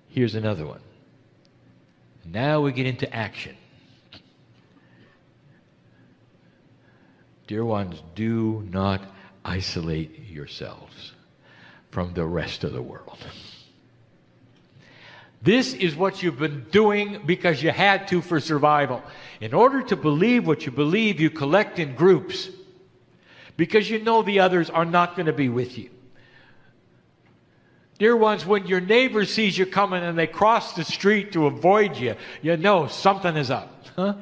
Here's another one. Now we get into action. Dear ones, do not isolate yourselves from the rest of the world. This is what you've been doing because you had to for survival. In order to believe what you believe, you collect in groups because you know the others are not going to be with you. Dear ones, when your neighbor sees you coming and they cross the street to avoid you, you know something is up. Huh?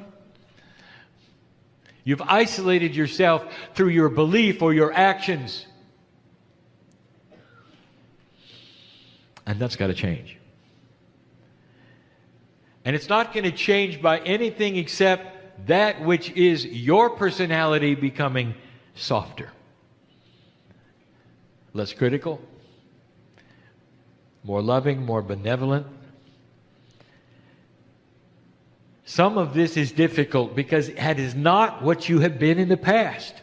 You've isolated yourself through your belief or your actions. And that's got to change. And it's not going to change by anything except that which is your personality becoming softer. Less critical, more loving, more benevolent. Some of this is difficult because it is not what you have been in the past.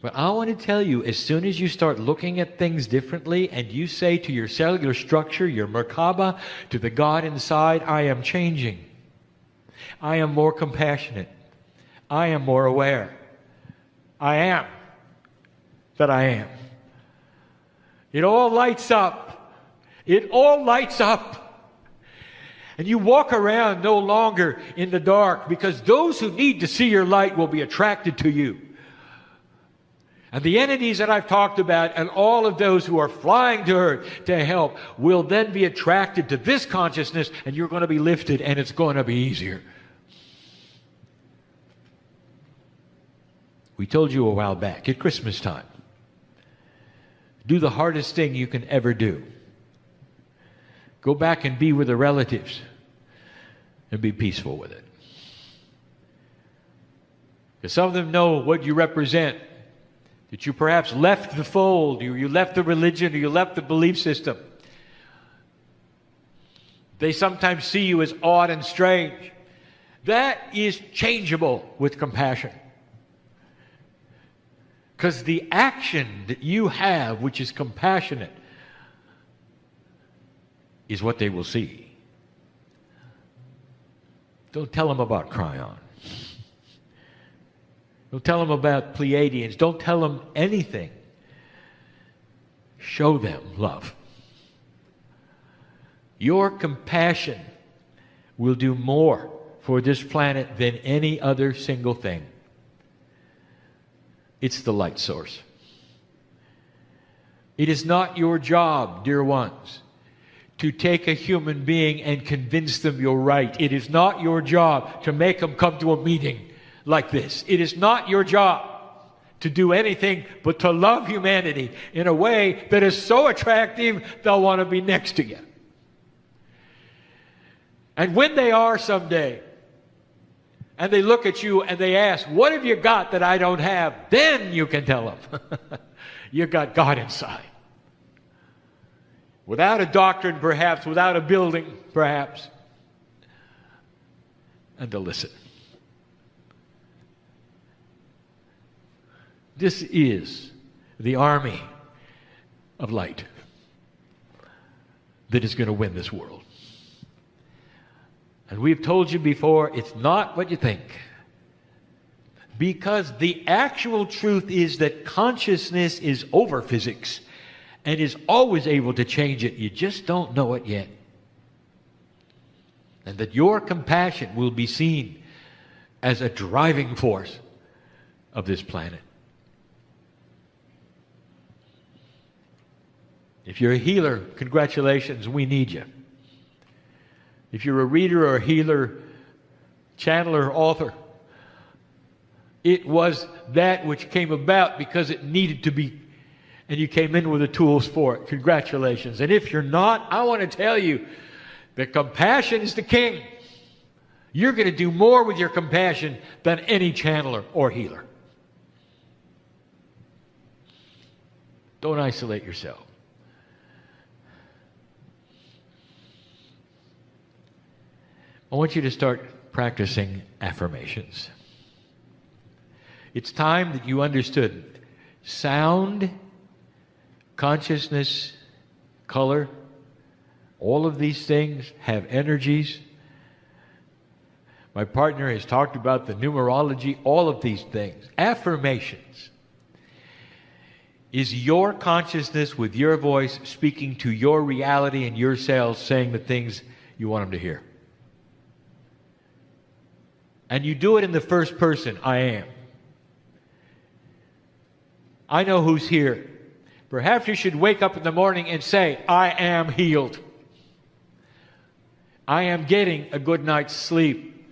But I want to tell you, as soon as you start looking at things differently and you say to your cellular structure, your Merkaba, to the God inside, I am changing. I am more compassionate. I am more aware. I am that I am. It all lights up. It all lights up. And you walk around no longer in the dark because those who need to see your light will be attracted to you. And the entities that I've talked about and all of those who are flying to Earth to help will then be attracted to this consciousness and you're going to be lifted and it's going to be easier. We told you a while back at Christmas time, do the hardest thing you can ever do. Go back and be with the relatives and be peaceful with it. Because some of them know what you represent. That you perhaps left the fold, or you left the religion, or you left the belief system. They sometimes see you as odd and strange. That is changeable with compassion. Because the action that you have, which is compassionate, is what they will see. Don't tell them about Kryon. Don't tell them about Pleiadians. Don't tell them anything. Show them love. Your compassion will do more for this planet than any other single thing. It's the light source. It is not your job, dear ones, to take a human being and convince them you're right. It is not your job to make them come to a meeting like this. It is not your job to do anything but to love humanity in a way that is so attractive they'll want to be next to you. And when they are someday, and they look at you and they ask, what have you got that I don't have? Then you can tell them, you got God inside. Without a doctrine, perhaps, without a building, perhaps, and to listen. This is the army of light that is going to win this world. And we've told you before, it's not what you think. Because the actual truth is that consciousness is over physics and is always able to change it. You just don't know it yet. And that your compassion will be seen as a driving force of this planet. If you're a healer, congratulations, we need you. If you're a reader or a healer, channeler, author, it was that which came about because it needed to be, and you came in with the tools for it. Congratulations. And if you're not, I want to tell you that compassion is the king. You're going to do more with your compassion than any channeler or healer. Don't isolate yourself. I want you to start practicing affirmations. It's time that you understood sound, consciousness, color, all of these things have energies. My partner has talked about the numerology, all of these things. Affirmations is your consciousness with your voice speaking to your reality and your cells, saying the things you want them to hear. And you do it in the first person, I am. I know who's here. Perhaps you should wake up in the morning and say, I am healed. I am getting a good night's sleep.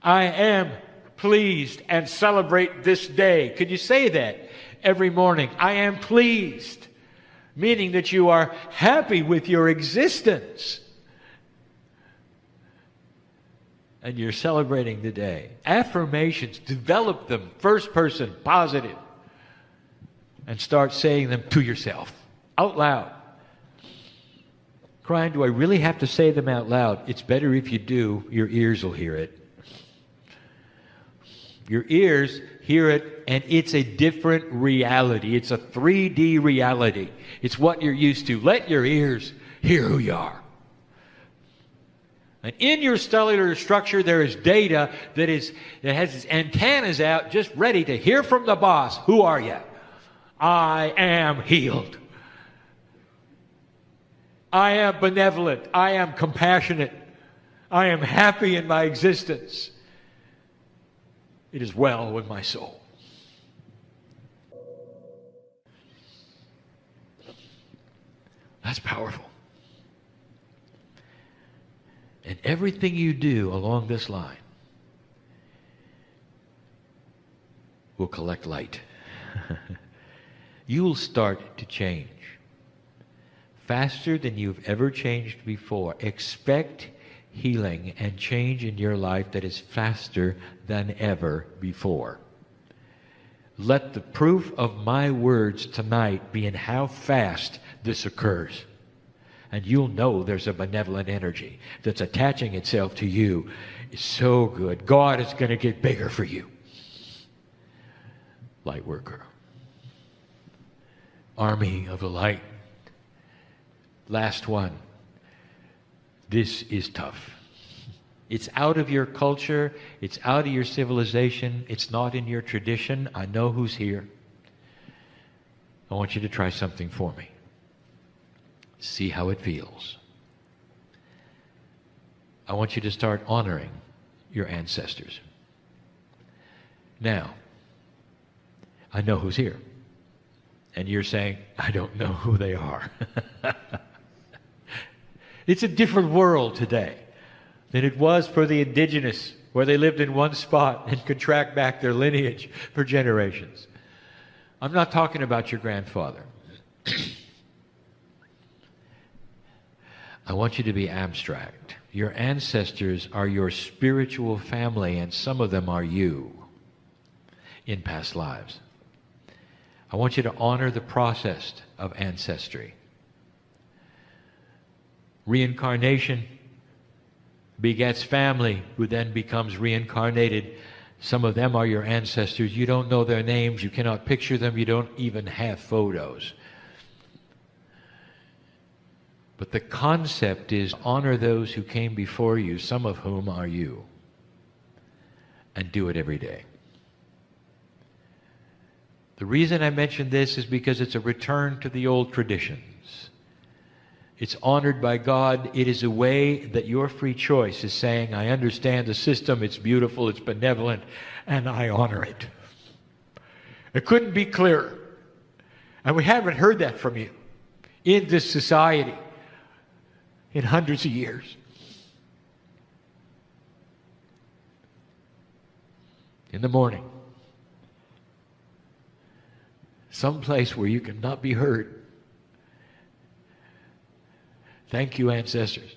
I am pleased and celebrate this day. Could you say that every morning? I am pleased, meaning that you are happy with your existence. And you're celebrating the day. Affirmations, develop them, first person, positive. And start saying them to yourself, out loud. Kryon, do I really have to say them out loud? It's better if you do. Your ears will hear it. Your ears hear it, and it's a different reality. It's a 3D reality. It's what you're used to. Let your ears hear who you are. And in your cellular structure, there is data that has its antennas out, just ready to hear from the boss. Who are you? I am healed. I am benevolent. I am compassionate. I am happy in my existence. It is well with my soul. That's powerful. And everything you do along this line will collect light. You will start to change faster than you've ever changed before. Expect healing and change in your life that is faster than ever before. Let the proof of my words tonight be in how fast this occurs. And you'll know there's a benevolent energy that's attaching itself to you. It's so good. God is going to get bigger for you. Light worker. Army of the light. Last one. This is tough. It's out of your culture. It's out of your civilization. It's not in your tradition. I know who's here. I want you to try something for me. See how it feels. I want you to start honoring your ancestors. Now, I know who's here. And you're saying, I don't know who they are. It's a different world today than it was for the indigenous, where they lived in one spot and could track back their lineage for generations. I'm not talking about your grandfather. I want you to be abstract. Your ancestors are your spiritual family, and some of them are you in past lives. I want you to honor the process of ancestry. Reincarnation begets family, who then becomes reincarnated. Some of them are your ancestors. You don't know their names. You cannot picture them. You don't even have photos. But the concept is honor those who came before you, some of whom are you, and do it every day. The reason I mention this is because it's a return to the old traditions. It's honored by God. It is a way that your free choice is saying, I understand the system, it's beautiful, it's benevolent, and I honor it. It couldn't be clearer. And we haven't heard that from you in this society in hundreds of years. In the morning, someplace where you cannot be heard. Thank you, ancestors,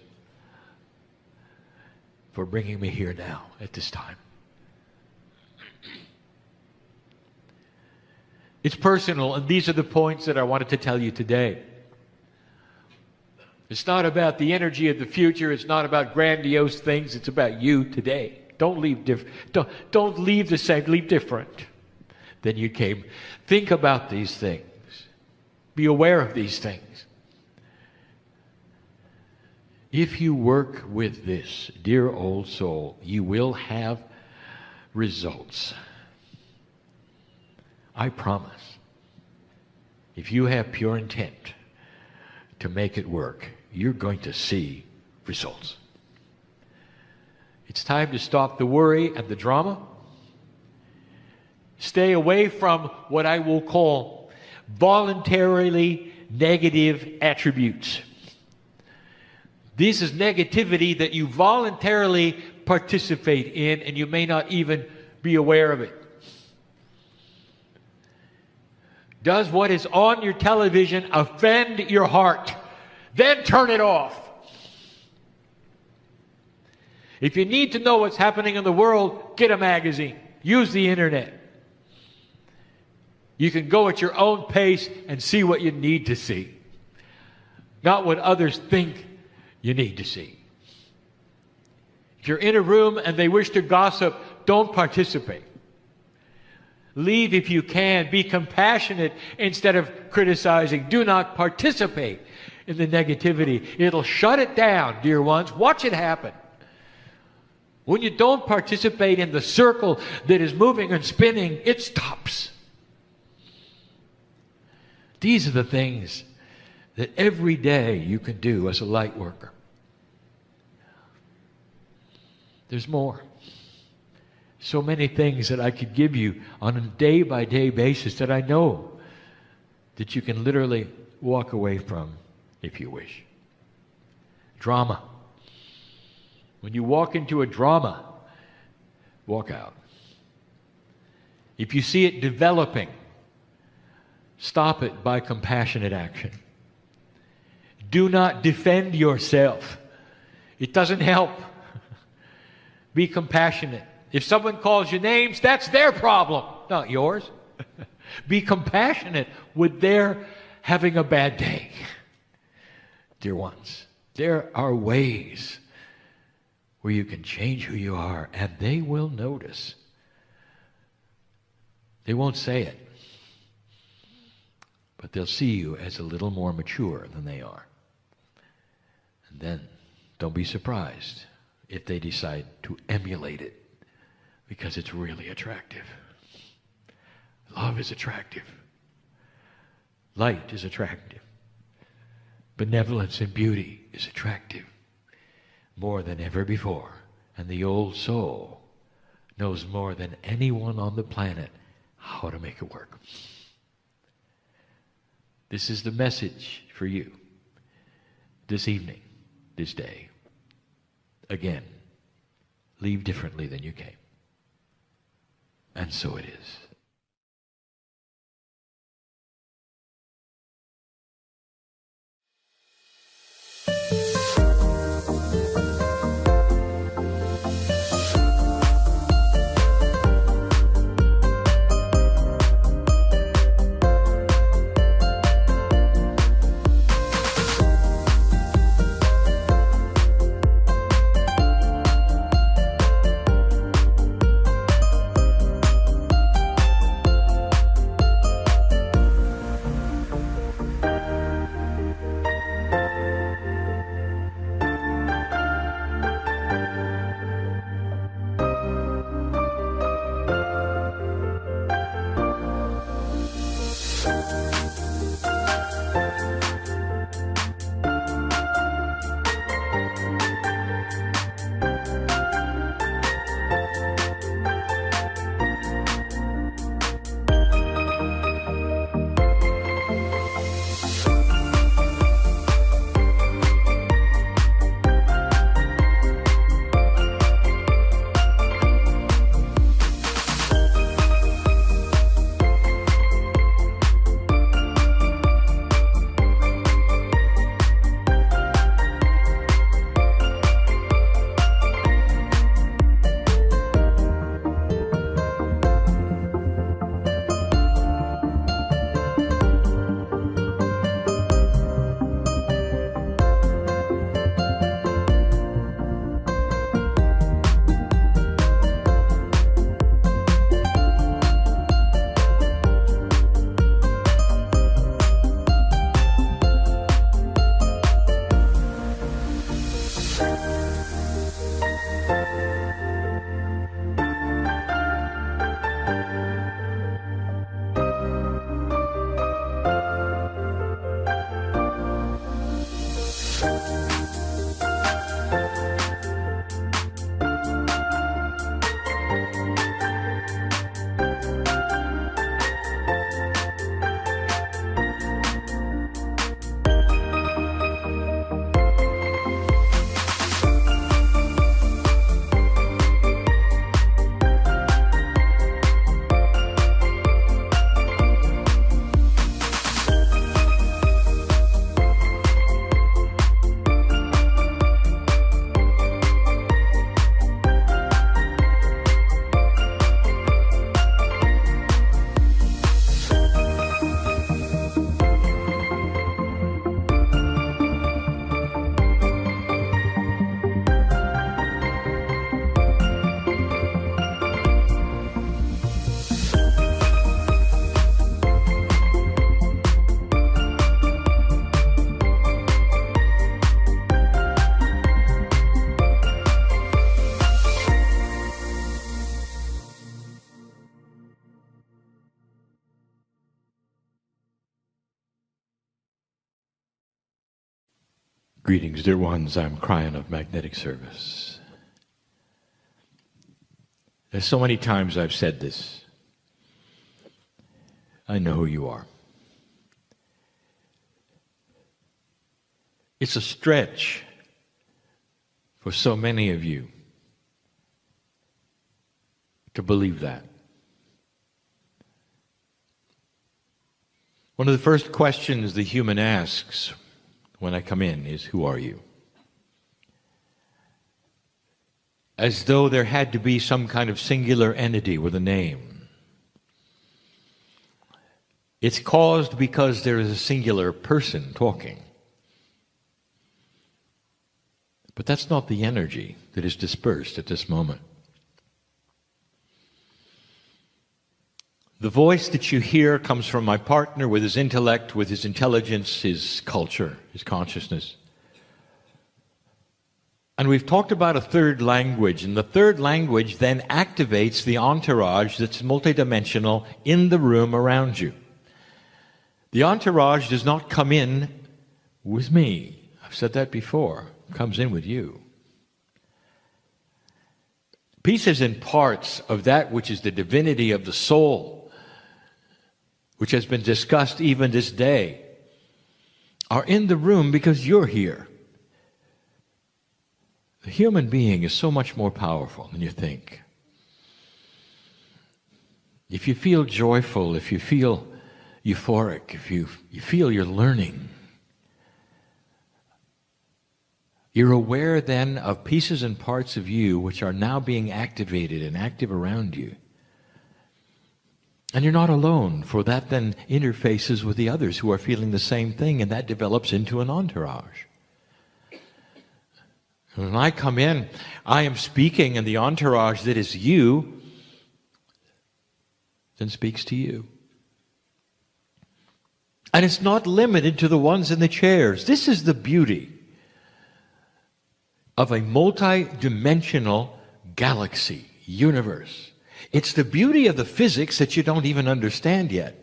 for bringing me here now at this time. It's personal, and these are the points that I wanted to tell you today. It's not about the energy of the future. It's not about grandiose things. It's about you today. Don't leave don't leave the same. Leave different than you came. Think about these things. Be aware of these things. If you work with this, dear old soul, you will have results. I promise. If you have pure intent to make it work, you're going to see results. It's time to stop the worry and the drama. Stay away from what I will call voluntarily negative attributes. This is negativity that you voluntarily participate in, and you may not even be aware of it. Does what is on your television offend your heart? Then turn it off. If you need to know what's happening in the world, get a magazine. Use the internet. You can go at your own pace and see what you need to see, not what others think you need to see. If you're in a room and they wish to gossip, don't participate. Leave if you can. Be compassionate instead of criticizing. Do not participate in the negativity. It'll shut it down, dear ones. Watch it happen. When you don't participate in the circle that is moving and spinning, it stops. These are the things that every day you can do as a light worker. There's more. So many things that I could give you on a day-by-day basis that I know that you can literally walk away from if you wish. Drama. When you walk into a drama, walk out. If you see it developing, stop it by compassionate action. Do not defend yourself. It doesn't help. Be compassionate. If someone calls you names, that's their problem, not yours. Be compassionate with their having a bad day. Dear ones, there are ways where you can change who you are, and they will notice. They won't say it, but they'll see you as a little more mature than they are. And then don't be surprised if they decide to emulate it, because it's really attractive. Love is attractive. Light is attractive. Benevolence and beauty is attractive more than ever before. And the old soul knows more than anyone on the planet how to make it work. This is the message for you this evening, this day. Again, leave differently than you came. And so it is. Greetings, dear ones. I'm Kryon of Magnetic Service. There's so many times I've said this. I know who you are. It's a stretch for so many of you to believe that. One of the first questions the human asks when I come in is, who are you? As though there had to be some kind of singular entity with a name. It's caused because there is a singular person talking. But that's not the energy that is dispersed at this moment. The voice that you hear comes from my partner with his intellect, with his intelligence, his culture, his consciousness. And we've talked about a third language, and the third language then activates the entourage that's multidimensional in the room around you. The entourage does not come in with me. I've said that before. It comes in with you. Pieces and parts of that which is the divinity of the soul, which has been discussed even this day, are in the room because you're here. The human being is so much more powerful than you think. If you feel joyful, if you feel euphoric, if you feel you're learning, you're aware then of pieces and parts of you which are now being activated and active around you. And you're not alone, for that then interfaces with the others who are feeling the same thing, and that develops into an entourage. When I come in, I am speaking, and the entourage that is you then speaks to you. And it's not limited to the ones in the chairs. This is the beauty of a multi-dimensional galaxy, universe. It's the beauty of the physics that you don't even understand yet.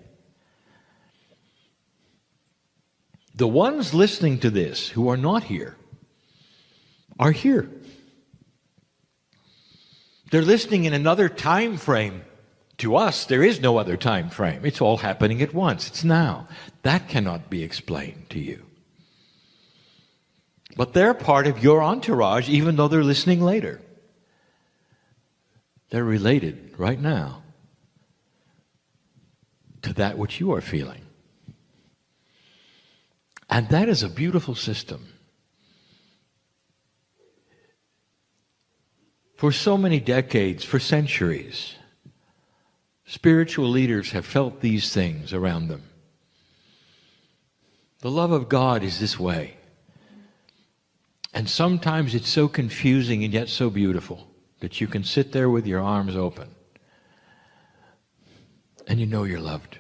The ones listening to this who are not here are here. They're listening in another time frame. To us, there is no other time frame. It's all happening at once. It's now. That cannot be explained to you. But they're part of your entourage, even though they're listening later. They're related right now to that which you are feeling. And that is a beautiful system. For so many decades, for centuries, spiritual leaders have felt these things around them. The love of God is this way. And sometimes it's so confusing and yet so beautiful that you can sit there with your arms open and you know you're loved.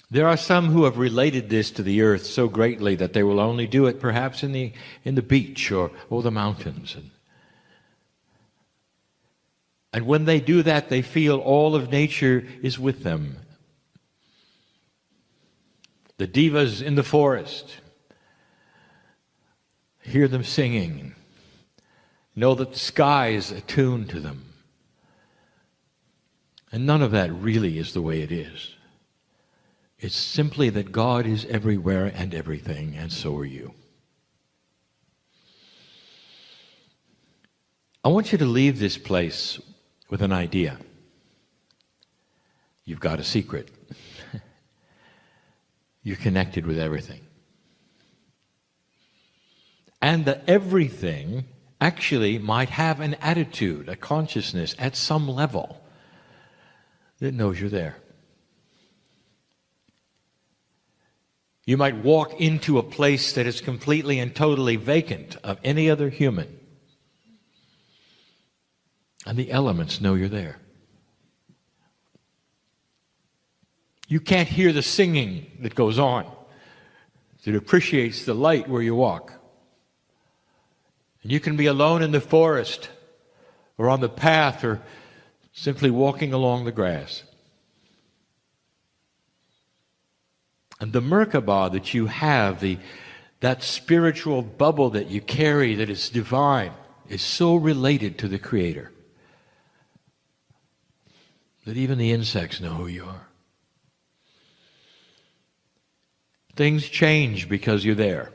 There are some who have related this to the earth so greatly that they will only do it perhaps in the beach or the mountains. And when they do that, they feel all of nature is with them. The divas in the forest, hear them singing, know that the sky is attuned to them. And none of that really is the way it is. It's simply that God is everywhere and everything, and so are you. I want you to leave this place with an idea. You've got a secret. You're connected with everything. And that everything actually might have an attitude, a consciousness at some level that knows you're there. You might walk into a place that is completely and totally vacant of any other human, and the elements know you're there. You can't hear the singing that goes on, that appreciates the light where you walk. And you can be alone in the forest, or on the path, or simply walking along the grass. And the Merkabah that you have, that spiritual bubble that you carry that is divine, is so related to the Creator that even the insects know who you are. Things change because you're there.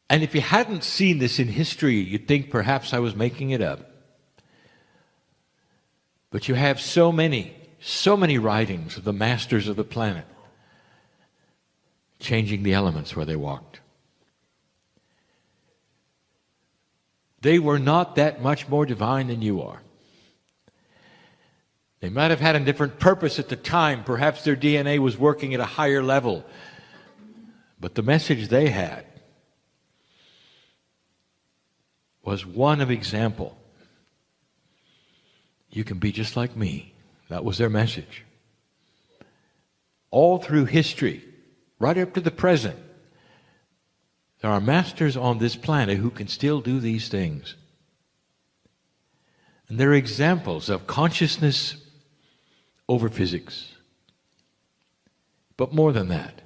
And if you hadn't seen this in history, you'd think perhaps I was making it up. But you have so many writings of the masters of the planet changing the elements where they walked. They were not that much more divine than you are. They might have had a different purpose at the time. Perhaps their DNA was working at a higher level. But the message they had was one of example. You can be just like me. That was their message. All through history, right up to the present. There are masters on this planet who can still do these things. And there are examples of consciousness over physics. But more than that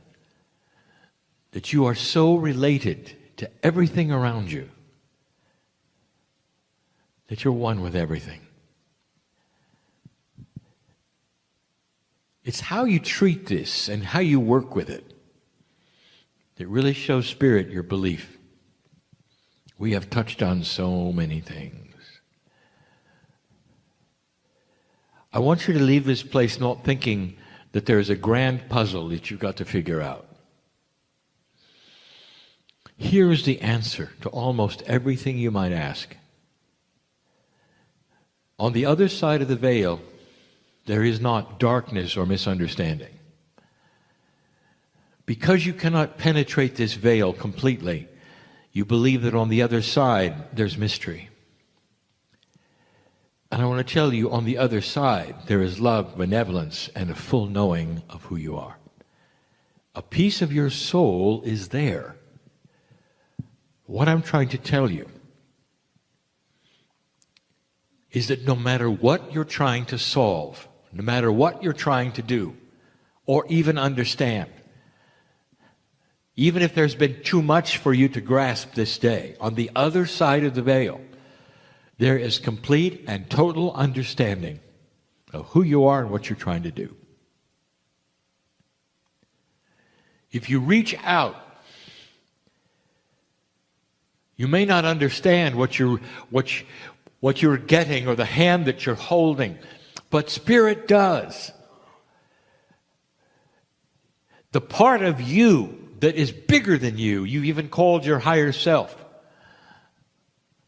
you are so related to everything around you that you're one with everything. It's how you treat this and how you work with it that really shows Spirit your belief. We have touched on so many things. I want you to leave this place not thinking that there is a grand puzzle that you've got to figure out. Here is the answer to almost everything you might ask. On the other side of the veil, there is not darkness or misunderstanding. Because you cannot penetrate this veil completely, you believe that on the other side there's mystery. And I want to tell you, on the other side, there is love, benevolence, and a full knowing of who you are. A piece of your soul is there. What I'm trying to tell you is that no matter what you're trying to solve, no matter what you're trying to do, or even understand, even if there's been too much for you to grasp this day, on the other side of the veil, there is complete and total understanding of who you are and what you're trying to do. If you reach out, you may not understand what you're getting or the hand that you're holding, but Spirit does. The part of you that is bigger than you even called your higher self,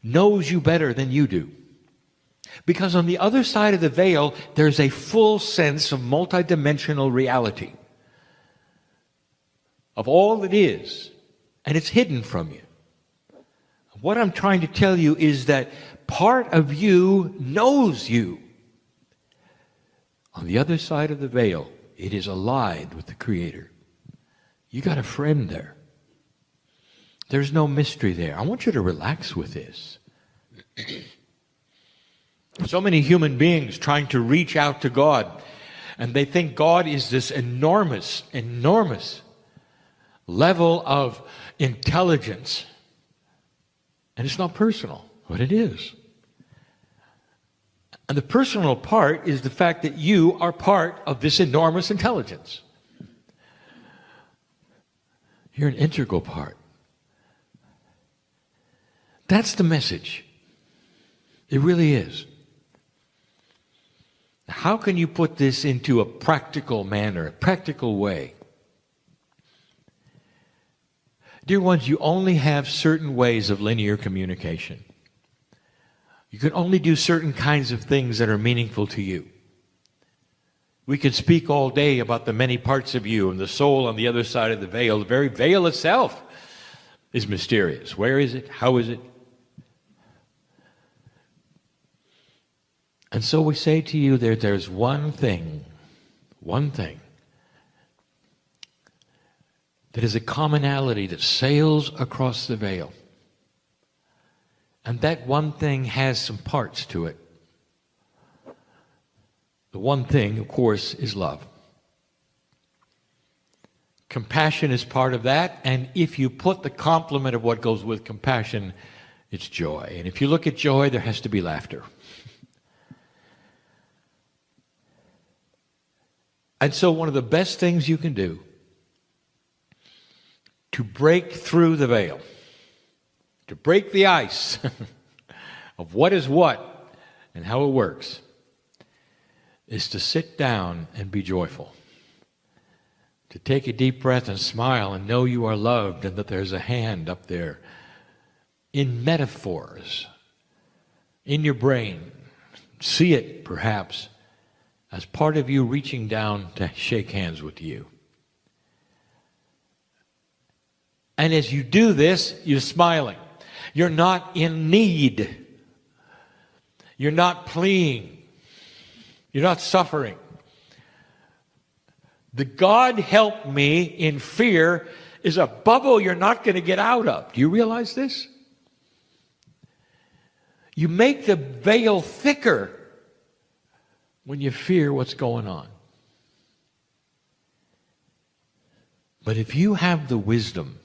knows you better than you do. Because on the other side of the veil, there's a full sense of multidimensional reality, of all that is, and it's hidden from you. What I'm trying to tell you is that part of you knows you. On the other side of the veil, it is allied with the Creator. You got a friend there. There's no mystery there. I want you to relax with this. So many human beings trying to reach out to God, and they think God is this enormous, enormous level of intelligence. And it's not personal, but it is. And the personal part is the fact that you are part of this enormous intelligence. You're an integral part. That's the message. It really is. How can you put this into a practical manner, a practical way? Dear ones, you only have certain ways of linear communication. You can only do certain kinds of things that are meaningful to you. We could speak all day about the many parts of you and the soul on the other side of the veil. The very veil itself is mysterious. Where is it? How is it? And so we say to you that there's one thing that is a commonality that sails across the veil. And that one thing has some parts to it. The one thing, of course, is love. Compassion is part of that, and if you put the complement of what goes with compassion, it's joy. And if you look at joy, there has to be laughter. And so one of the best things you can do to break through the veil, to break the ice of what is what and how it works, is to sit down and be joyful. To take a deep breath and smile and know you are loved and that there's a hand up there in metaphors, in your brain. See it, perhaps, as part of you reaching down to shake hands with you. And as you do this, you're smiling. You're not in need. You're not pleading. You're not suffering. The God help me in fear is a bubble you're not going to get out of. Do you realize this? You make the veil thicker when you fear what's going on. But if you have the wisdom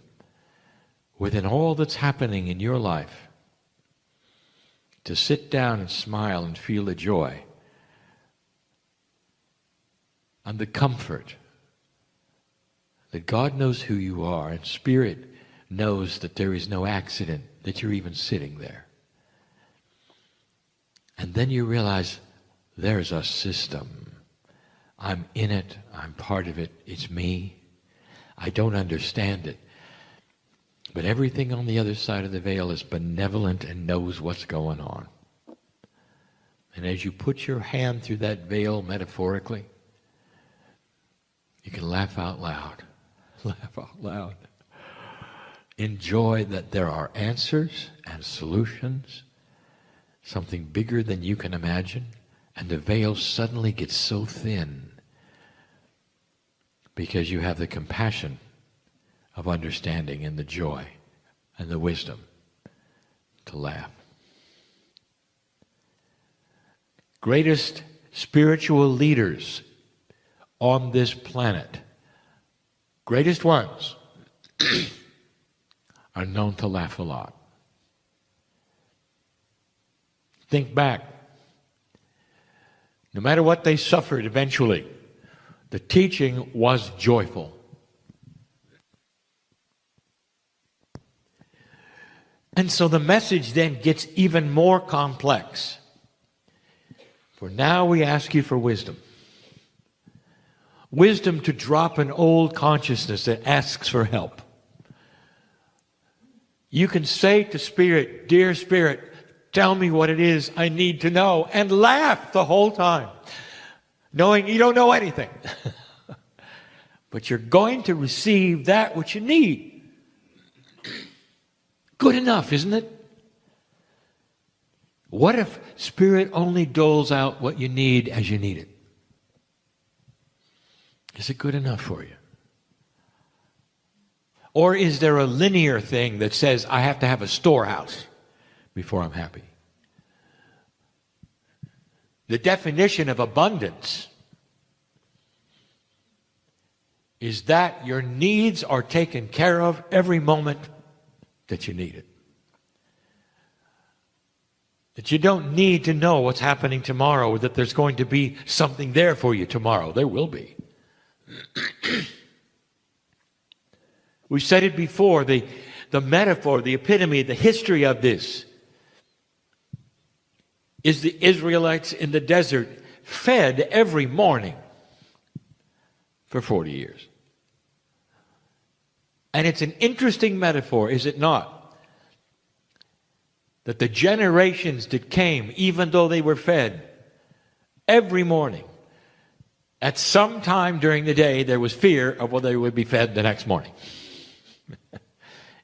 within all that's happening in your life to sit down and smile and feel the joy and the comfort that God knows who you are and Spirit knows that there is no accident that you're even sitting there. And then you realize there's a system. I'm in it. I'm part of it. It's me. I don't understand it. But everything on the other side of the veil is benevolent and knows what's going on. And as you put your hand through that veil metaphorically, you can laugh out loud. Laugh out loud. Enjoy that there are answers and solutions, something bigger than you can imagine, and the veil suddenly gets so thin because you have the compassion of understanding and the joy and the wisdom to laugh. Greatest spiritual leaders on this planet, greatest ones, are known to laugh a lot. Think back. No matter what they suffered eventually, the teaching was joyful. And so the message then gets even more complex. For now we ask you for wisdom. Wisdom to drop an old consciousness that asks for help. You can say to Spirit, "Dear Spirit, tell me what it is I need to know," and laugh the whole time, knowing you don't know anything. But you're going to receive that which you need. Good enough, isn't it? What if Spirit only doles out what you need as you need it? Is it good enough for you? Or is there a linear thing that says, I have to have a storehouse before I'm happy? The definition of abundance is that your needs are taken care of every moment that you need it. That you don't need to know what's happening tomorrow, or that there's going to be something there for you tomorrow. There will be. We said it before, the metaphor, the epitome, the history of this is the Israelites in the desert fed every morning for 40 years. And it's an interesting metaphor, is it not? That the generations that came, even though they were fed every morning, at some time during the day there was fear of whether they would be fed the next morning.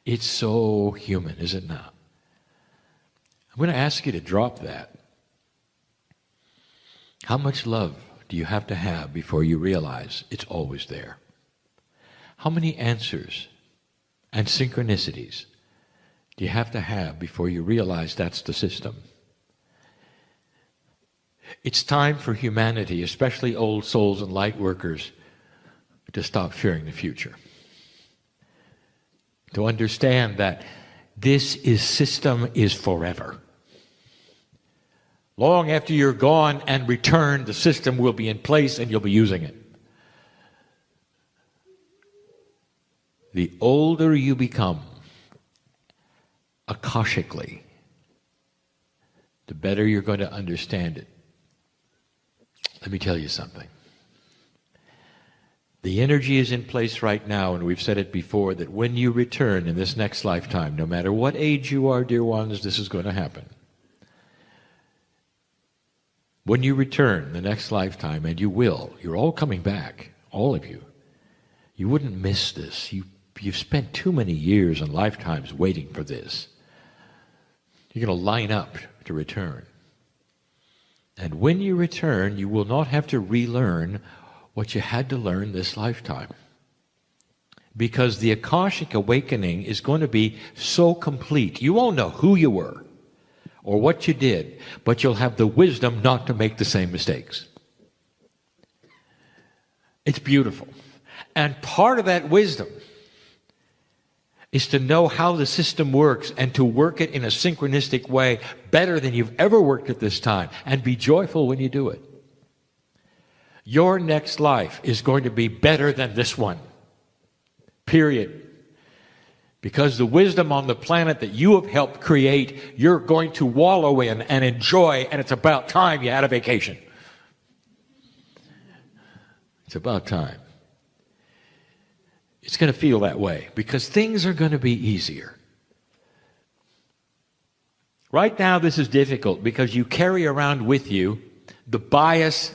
It's so human, is it not? I'm going to ask you to drop that. How much love do you have to have before you realize it's always there? How many answers and synchronicities do you have to have before you realize that's the system? It's time for humanity, especially old souls and light workers, to stop fearing the future. To understand that this system is forever. Long after you're gone and returned, the system will be in place and you'll be using it. The older you become, akashically, the better you're going to understand it. Let me tell you something. The energy is in place right now, and we've said it before, that when you return in this next lifetime, no matter what age you are, dear ones, this is going to happen. When you return the next lifetime, and you will, you're all coming back, all of you. You wouldn't miss this. You've spent too many years and lifetimes waiting for this. You're going to line up to return. And when you return, you will not have to relearn what you had to learn this lifetime. Because the Akashic awakening is going to be so complete. You won't know who you were or what you did, but you'll have the wisdom not to make the same mistakes. It's beautiful. And part of that wisdom is to know how the system works and to work it in a synchronistic way better than you've ever worked at this time, and be joyful when you do it. Your next life is going to be better than this one. Period. Because the wisdom on the planet that you have helped create, you're going to wallow in and enjoy, and it's about time you had a vacation. It's about time. It's going to feel that way because things are going to be easier. Right now, this is difficult because you carry around with you the bias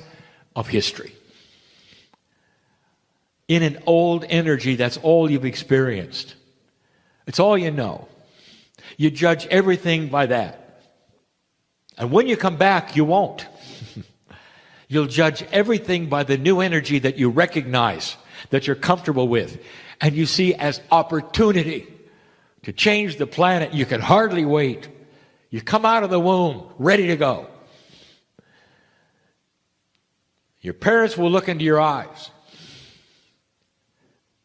of history. In an old energy, that's all you've experienced. It's all you know. You judge everything by that. And when you come back, you won't. You'll judge everything by the new energy that you recognize, that you're comfortable with, and you see as opportunity to change the planet. You can hardly wait. You come out of the womb ready to go. Your parents will look into your eyes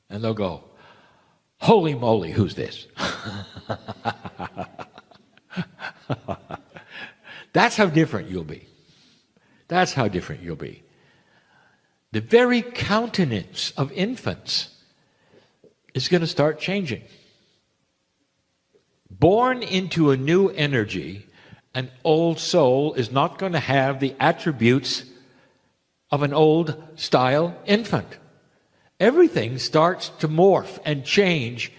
and they'll go, "Holy moly, who's this?" That's how different you'll be. That's how different you'll be. The very countenance of infants is going to start changing. Born into a new energy, an old soul is not going to have the attributes of an old style infant. Everything starts to morph and change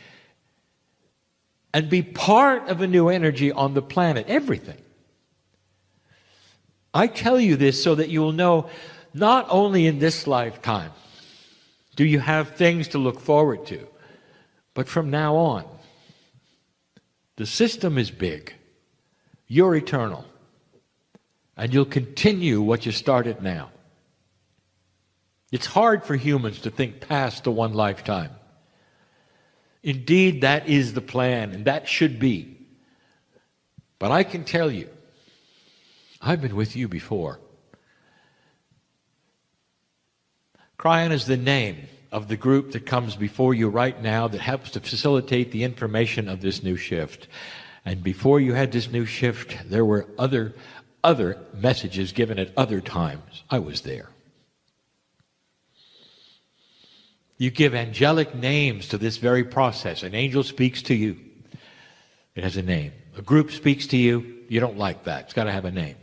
and be part of a new energy on the planet. Everything. I tell you this so that you will know not only in this lifetime do you have things to look forward to, but from now on. The system is big. You're eternal. And you'll continue what you started now. It's hard for humans to think past the one lifetime. Indeed, that is the plan, and that should be. But I can tell you, I've been with you before. Kryon is the name of the group that comes before you right now that helps to facilitate the information of this new shift. And before you had this new shift, there were other messages given at other times. I was there. You give angelic names to this very process. An angel speaks to you. It has a name. A group speaks to you. You don't like that. It's got to have a name.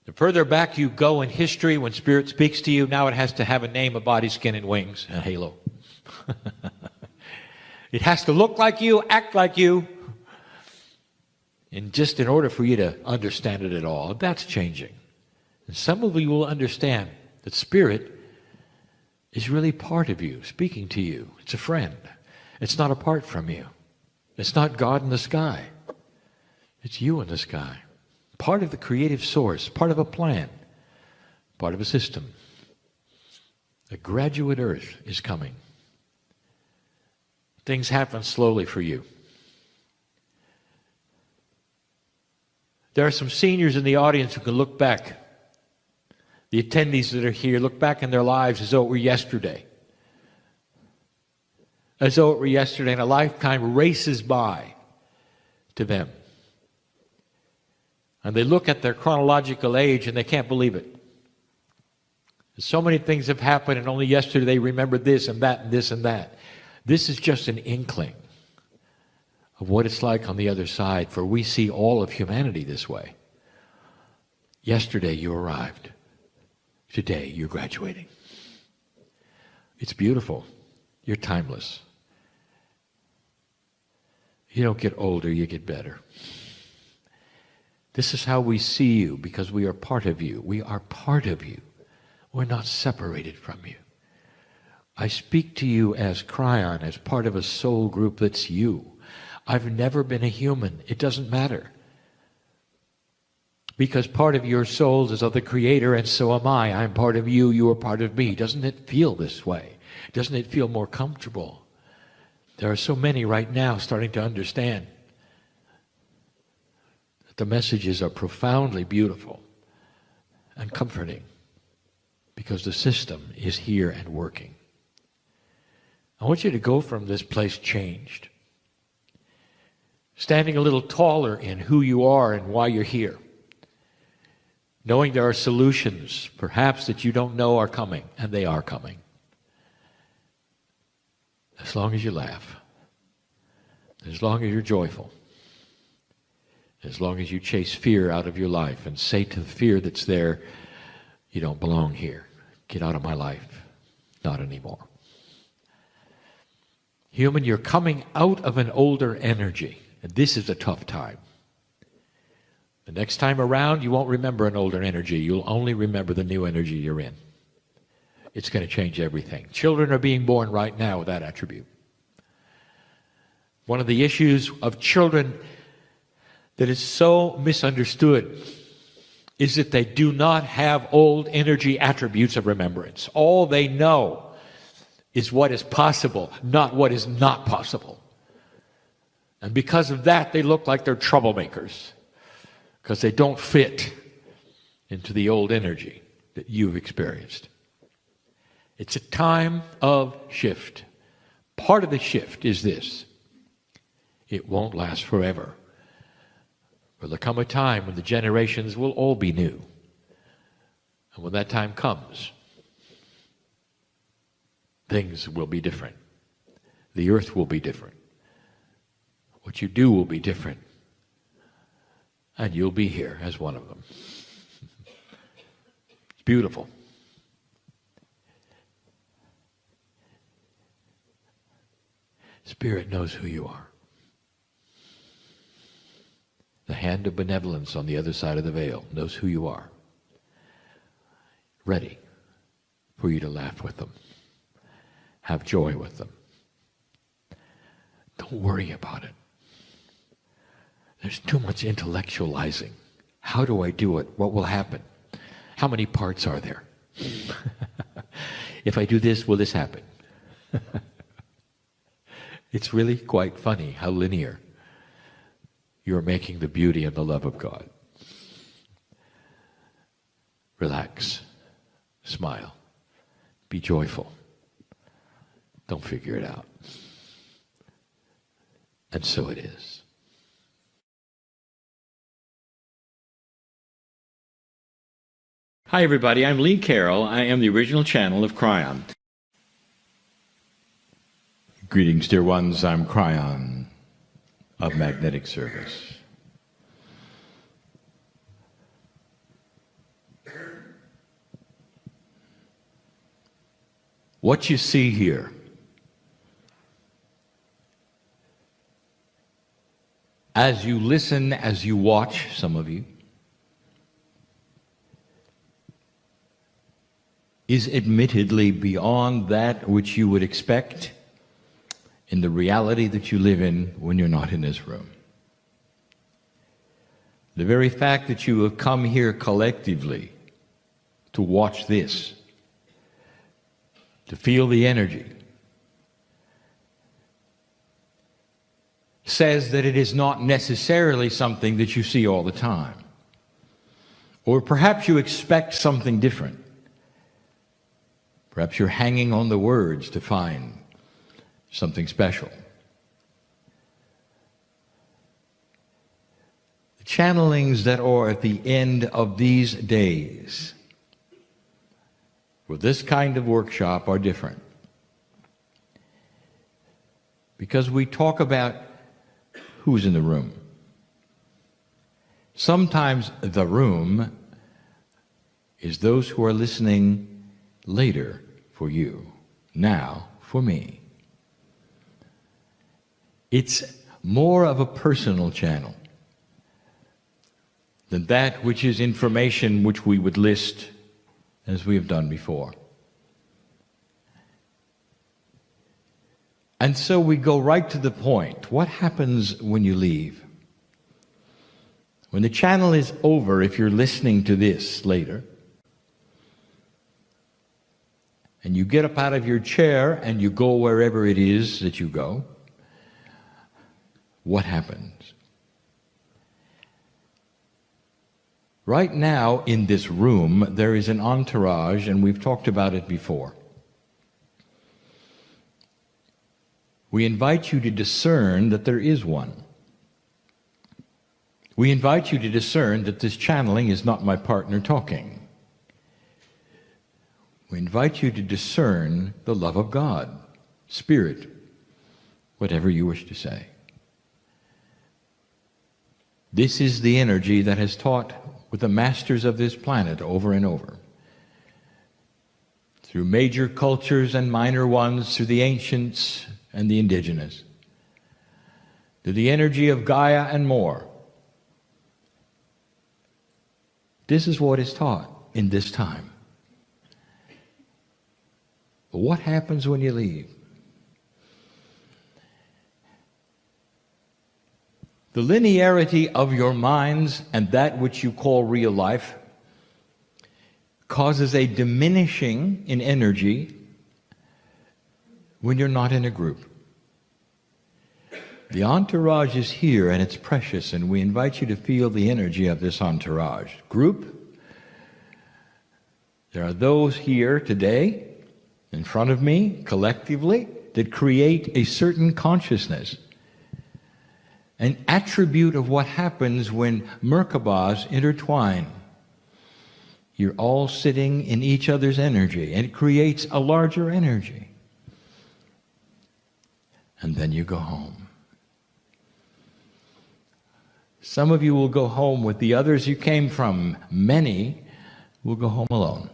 The further back you go in history, when Spirit speaks to you, now it has to have a name, a body, skin, and wings, and a halo. It has to look like you, act like you, and just in order for you to understand it at all. That's changing. And some of you will understand that Spirit is really part of you, speaking to you. It's a friend. It's not apart from you. It's not God in the sky. It's you in the sky. Part of the creative source, part of a plan, part of a system. A graduate earth is coming. Things happen slowly for you. There are some seniors in the audience who can look back. The attendees that are here look back in their lives as though it were yesterday. As though it were yesterday, and a lifetime races by to them. And they look at their chronological age and they can't believe it. So many things have happened, and only yesterday they remembered this and that and this and that. This is just an inkling of what it's like on the other side, for we see all of humanity this way. Yesterday you arrived. Today you're graduating. It's beautiful. You're timeless. You don't get older, you get better. This is how we see you, because we are part of you. We are part of you. We're not separated from you. I speak to you as Kryon, as part of a soul group that's you. I've never been a human. It doesn't matter. Because part of your souls is of the Creator, and so am I. I'm part of you, you are part of me. Doesn't it feel this way? Doesn't it feel more comfortable? There are so many right now starting to understand that the messages are profoundly beautiful and comforting because the system is here and working. I want you to go from this place changed, standing a little taller in who you are and why you're here, knowing there are solutions, perhaps that you don't know are coming, and they are coming. As long as you laugh, as long as you're joyful, as long as you chase fear out of your life and say to the fear that's there, you don't belong here. Get out of my life. Not anymore. Human, you're coming out of an older energy, and this is a tough time. The next time around, you won't remember an older energy. You'll only remember the new energy you're in. It's going to change everything. Children are being born right now with that attribute. One of the issues of children that is so misunderstood is that they do not have old energy attributes of remembrance. All they know is what is possible, not what is not possible. And because of that, they look like they're troublemakers, because they don't fit into the old energy that you've experienced. It's a time of shift. Part of the shift is this: it won't last forever. There'll come a time when the generations will all be new. And when that time comes, things will be different. The earth will be different. What you do will be different. And you'll be here as one of them. It's beautiful. Spirit knows who you are. The hand of benevolence on the other side of the veil knows who you are. Ready for you to laugh with them. Have joy with them. Don't worry about it. There's too much intellectualizing. How do I do it? What will happen? How many parts are there? If I do this, will this happen? It's really quite funny how linear you're making the beauty and the love of God. Relax. Smile. Be joyful. Don't figure it out. And so it is. Hi everybody, I'm Lee Carroll. I am the original channel of Kryon. Greetings, dear ones. I'm Kryon of Magnetic Service. What you see here as you listen, as you watch, some of you, is admittedly beyond that which you would expect in the reality that you live in when you're not in this room. The very fact that you have come here collectively to watch this, to feel the energy, says that it is not necessarily something that you see all the time. Or perhaps you expect something different. Perhaps you're hanging on the words to find something special. The channelings that are at the end of these days for this kind of workshop are different. Because we talk about who's in the room. Sometimes the room is those who are listening later for you, now for me. It's more of a personal channel than that which is information which we would list as we have done before. And so we go right to the point. What happens when you leave? When the channel is over, if you're listening to this later, and you get up out of your chair and you go wherever it is that you go, what happens? Right now in this room, there is an entourage, and we've talked about it before. We invite you to discern that there is one. We invite you to discern that this channeling is not my partner talking. We invite you to discern the love of God, Spirit, whatever you wish to say. This is the energy that has taught with the masters of this planet over and over. Through major cultures and minor ones, through the ancients and the indigenous. Through the energy of Gaia and more. This is what is taught in this time. But what happens when you leave? The linearity of your minds and that which you call real life causes a diminishing in energy when you're not in a group. The entourage is here and it's precious, and we invite you to feel the energy of this entourage. Group, there are those here today in front of me, collectively, that create a certain consciousness, an attribute of what happens when Merkabahs intertwine. You're all sitting in each other's energy, and it creates a larger energy. And then you go home. Some of you will go home with the others you came from. Many will go home alone.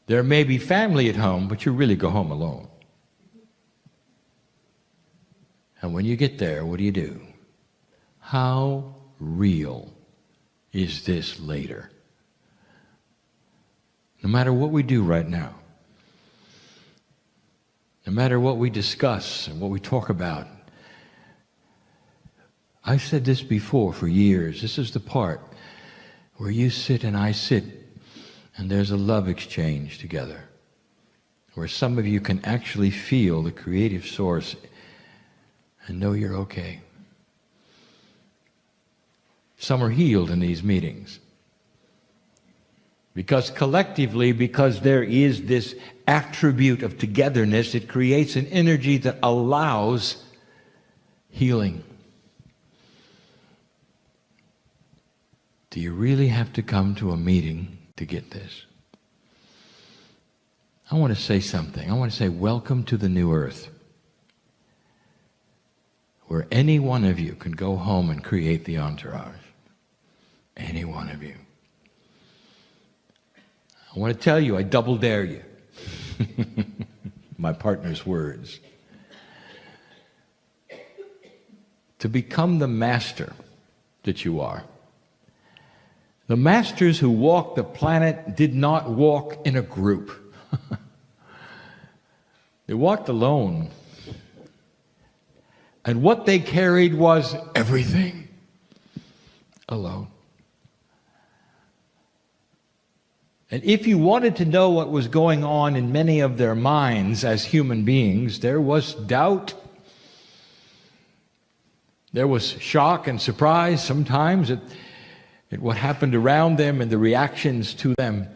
There may be family at home, but you really go home alone. And when you get there, what do? How real is this later? No matter what we do right now, no matter what we discuss and what we talk about, I've said this before for years. This is the part where you sit and I sit, and there's a love exchange together, where some of you can actually feel the creative source and know you're okay. Some are healed in these meetings. Because collectively, because there is this attribute of togetherness, it creates an energy that allows healing. Do you really have to come to a meeting to get this? I want to say something. I want to say welcome to the new earth, where any one of you can go home and create the entourage. Any one of you. I want to tell you, I double dare you. My partner's words. To become the master that you are. The masters who walked the planet did not walk in a group. They walked alone. And what they carried was everything alone. And if you wanted to know what was going on in many of their minds as human beings, there was doubt. There was shock and surprise sometimes at what happened around them and the reactions to them.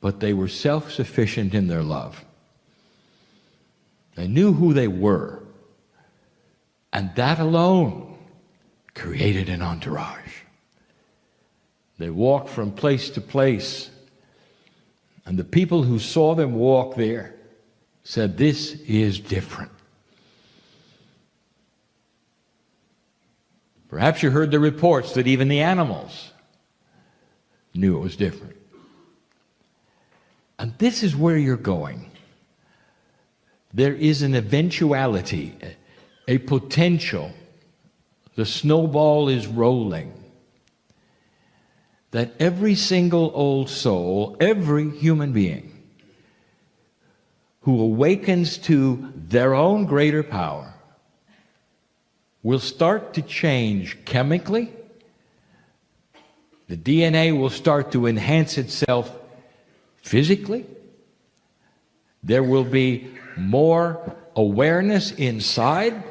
But they were self-sufficient in their love. They knew who they were. And that alone created an entourage. They walked from place to place. And the people who saw them walk there said, "This is different." Perhaps you heard the reports that even the animals knew it was different. And this is where you're going. There is an eventuality, a potential. The snowball is rolling. That every single old soul, every human being who awakens to their own greater power will start to change chemically, The DNA will start to enhance itself physically. There will be more awareness inside.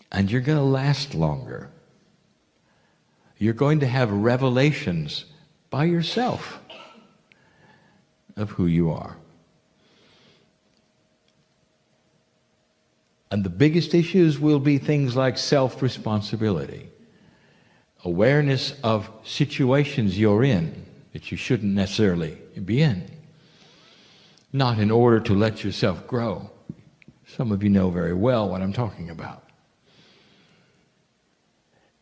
And you're going to last longer. You're going to have revelations by yourself of who you are. And the biggest issues will be things like self-responsibility, awareness of situations you're in that you shouldn't necessarily be in, not in order to let yourself grow. Some of you know very well what I'm talking about.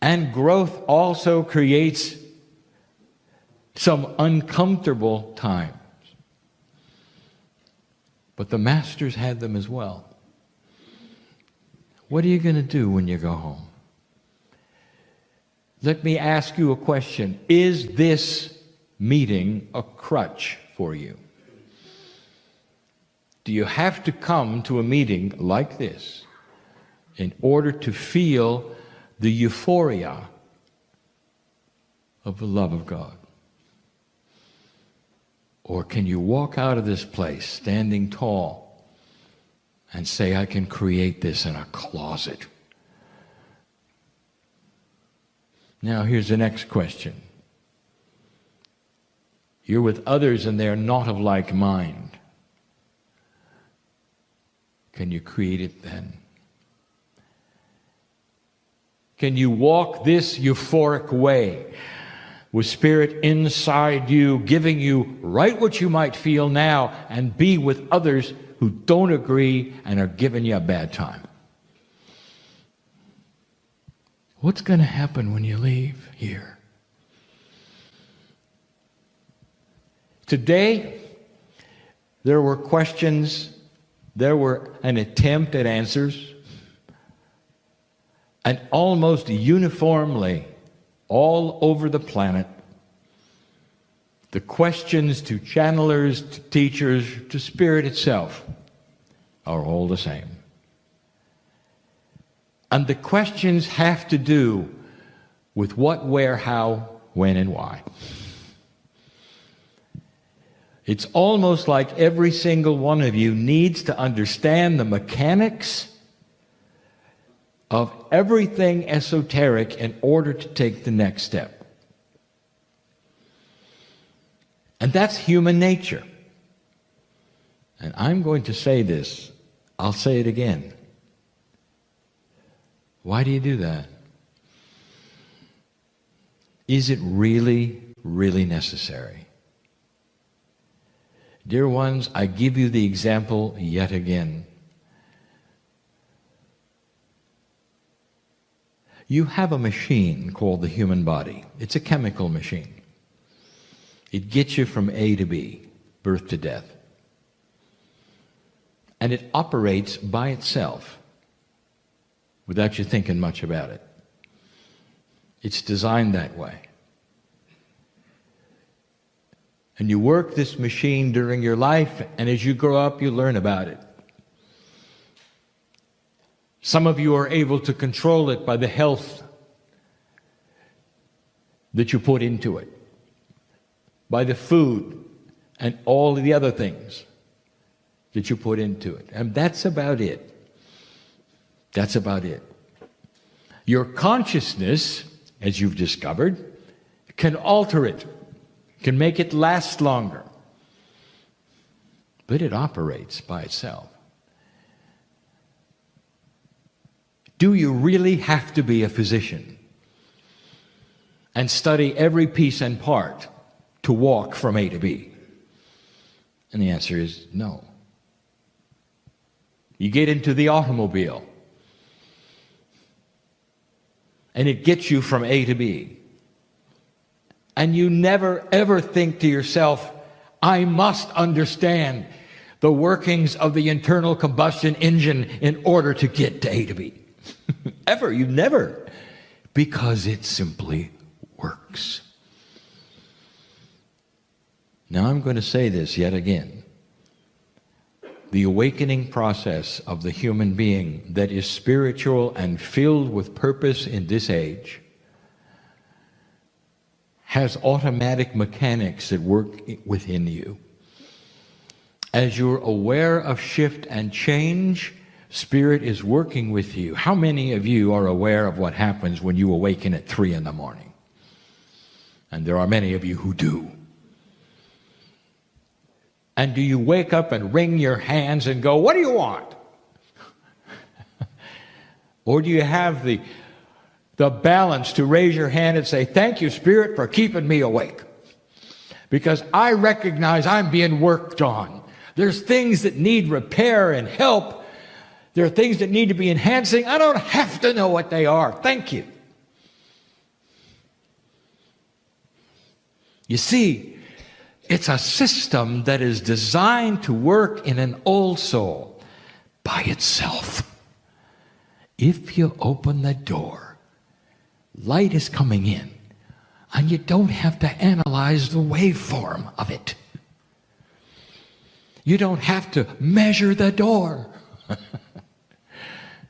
And growth also creates some uncomfortable times. But the masters had them as well. What are you going to do when you go home? Let me ask you a question. Is this meeting a crutch for you? Do you have to come to a meeting like this in order to feel the euphoria of the love of God? Or can you walk out of this place standing tall and say, I can create this in a closet? Now here's the next question. You're with others and they're not of like mind. Can you create it then? Can you walk this euphoric way with Spirit inside you, giving you right what you might feel now, and be with others who don't agree and are giving you a bad time? What's going to happen when you leave here? Today, there were questions, there were an attempt at answers, and almost uniformly, all over the planet, the questions to channelers, to teachers, to Spirit itself are all the same. And the questions have to do with what, where, how, when, and why. It's almost like every single one of you needs to understand the mechanics of everything esoteric in order to take the next step. And that's human nature. And I'm going to say this, I'll say it again. Why do you do that? Is it really, really necessary? Dear ones, I give you the example yet again. You have a machine called the human body. It's a chemical machine. It gets you from A to B, birth to death. And it operates by itself without you thinking much about it. It's designed that way. And you work this machine during your life, and as you grow up, you learn about it. Some of you are able to control it by the health that you put into it, by the food and all the other things that you put into it. And that's about it. That's about it. Your consciousness, as you've discovered, can alter it, can make it last longer. But it operates by itself. Do you really have to be a physician and study every piece and part to walk from A to B? And the answer is no. You get into the automobile, and it gets you from A to B. And you never ever think to yourself, I must understand the workings of the internal combustion engine in order to get to A to B. Ever, you never. Because it simply works. Now I'm going to say this yet again. The awakening process of the human being that is spiritual and filled with purpose in this age has automatic mechanics that work within you. As you're aware of shift and change, Spirit is working with you. How many of you are aware of what happens when you awaken at 3 in the morning? And there are many of you who do. And do you wake up and wring your hands and go, "What do you want?" Or do you have the balance to raise your hand and say, "Thank you, Spirit, for keeping me awake. Because I recognize I'm being worked on. There's things that need repair and help. There are things that need to be enhancing. I don't have to know what they are. Thank you." You see, it's a system that is designed to work in an old soul by itself. If you open the door, light is coming in, and you don't have to analyze the waveform of it. You don't have to measure the door.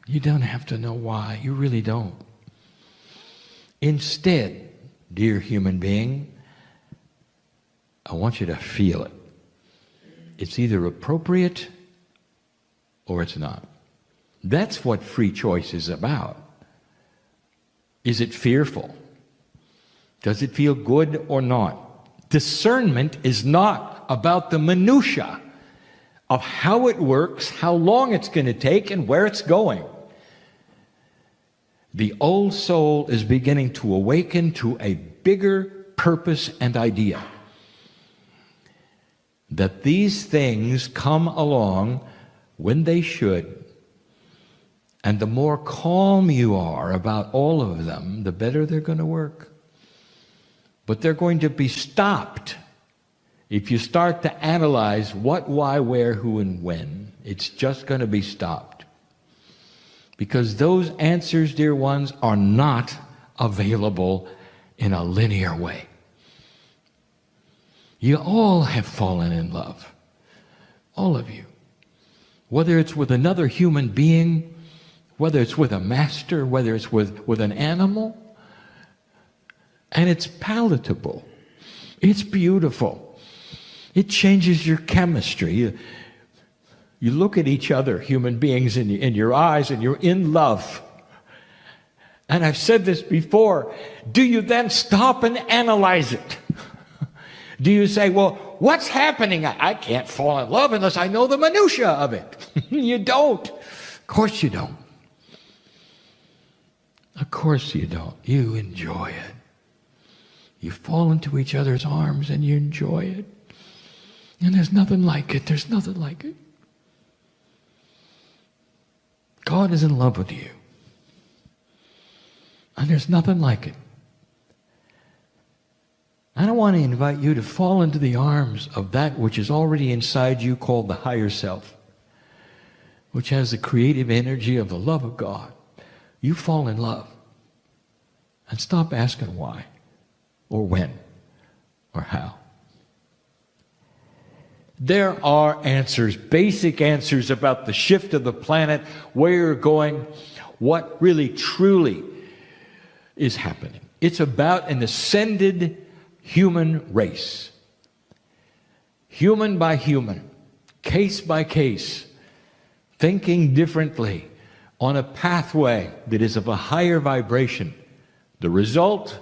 You don't have to know why. You really don't. Instead, dear human being, I want you to feel it. It's either appropriate or it's not. That's what free choice is about. Is it fearful? Does it feel good or not? Discernment is not about the minutia of how it works, how long it's going to take, and where it's going. The old soul is beginning to awaken to a bigger purpose and idea. That these things come along when they should, and the more calm you are about all of them, the better they're going to work. But they're going to be stopped if you start to analyze what, why, where, who, and when. It's just going to be stopped. Because those answers, dear ones, are not available in a linear way. You all have fallen in love. All of you. Whether it's with another human being, whether it's with a master, whether it's with an animal. And it's palatable. It's beautiful. It changes your chemistry. You look at each other, human beings, in your eyes, and you're in love. And I've said this before. Do you then stop and analyze it? Do you say, well, what's happening? I can't fall in love unless I know the minutia of it. You don't. Of course you don't. Of course you don't. You enjoy it. You fall into each other's arms and you enjoy it. And there's nothing like it. There's nothing like it. God is in love with you. And there's nothing like it. And I want to invite you to fall into the arms of that which is already inside you, called the higher self, which has the creative energy of the love of God. You fall in love. And stop asking why, or when, or how. There are answers, basic answers about the shift of the planet, where you're going, what really truly is happening. It's about an ascended human race. Human by human, case by case, thinking differently on a pathway that is of a higher vibration. The result,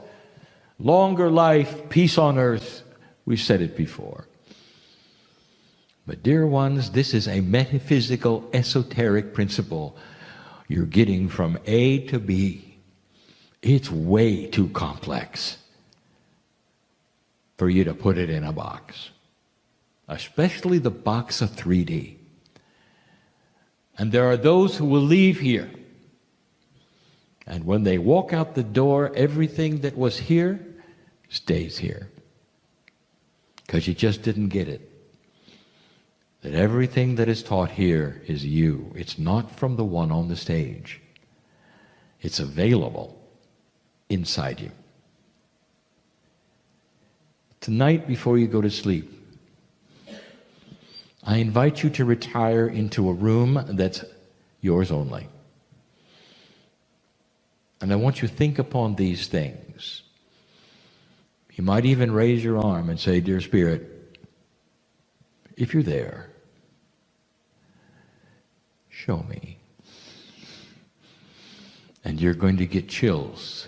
longer life, peace on earth. We've said it before. But dear ones, this is a metaphysical, esoteric principle you're getting from A to B. It's way too complex for you to put it in a box, especially the box of 3D. And there are those who will leave here, and when they walk out the door, everything that was here stays here, because you just didn't get it. That everything that is taught here is you. It's not from the one on the stage. It's available inside you. Tonight, before you go to sleep, I invite you to retire into a room that's yours only. And I want you to think upon these things. You might even raise your arm and say, "Dear Spirit, if you're there, show me." And you're going to get chills.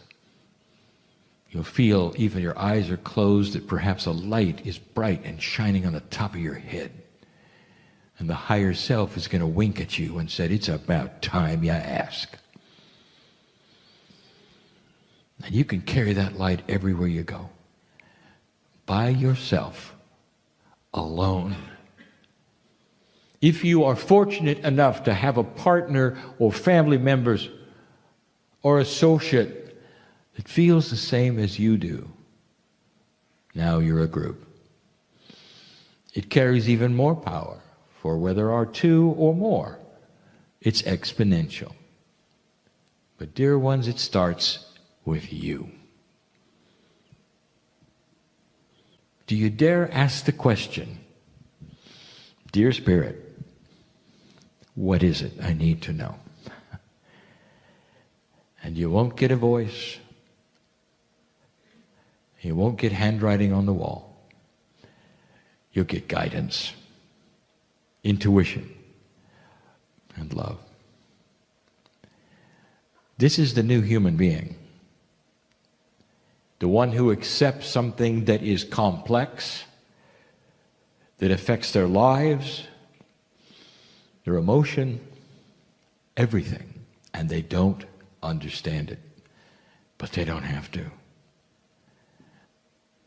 You'll feel even your eyes are closed, that perhaps a light is bright and shining on the top of your head. And the higher self is going to wink at you and say, "It's about time you ask." And you can carry that light everywhere you go. By yourself, alone. If you are fortunate enough to have a partner or family members or associate that feels the same as you do, now you're a group. It carries even more power, for where there are two or more, it's exponential. But dear ones, it starts with you. Do you dare ask the question, "Dear Spirit, what is it I need to know?" And you won't get a voice. You won't get handwriting on the wall. You'll get guidance, intuition, and love. This is the new human being. The one who accepts something that is complex, that affects their lives, their emotion, everything, and they don't understand it. But they don't have to.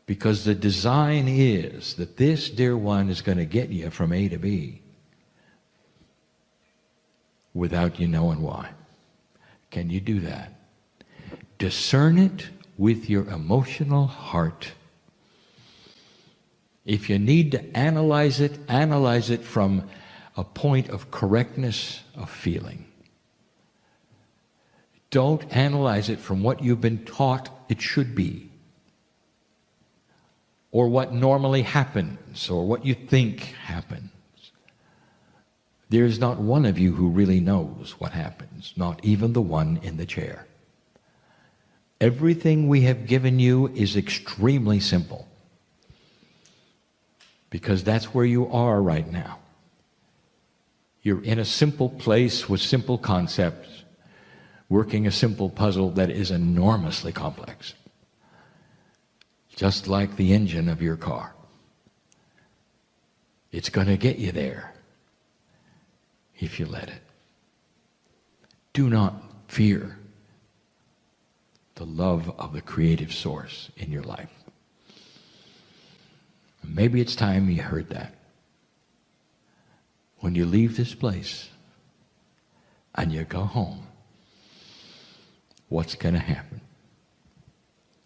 Because the design is that this, dear one, is going to get you from A to B without you knowing why. Can you do that? Discern it with your emotional heart. If you need to analyze it from a point of correctness of feeling. Don't analyze it from what you've been taught it should be, or what normally happens, or what you think happens. There's not one of you who really knows what happens, not even the one in the chair. Everything we have given you is extremely simple, because that's where you are right now. You're in a simple place with simple concepts, working a simple puzzle that is enormously complex. Just like the engine of your car. It's going to get you there if you let it. Do not fear the love of the creative source in your life. Maybe it's time you heard that. When you leave this place and you go home, what's going to happen?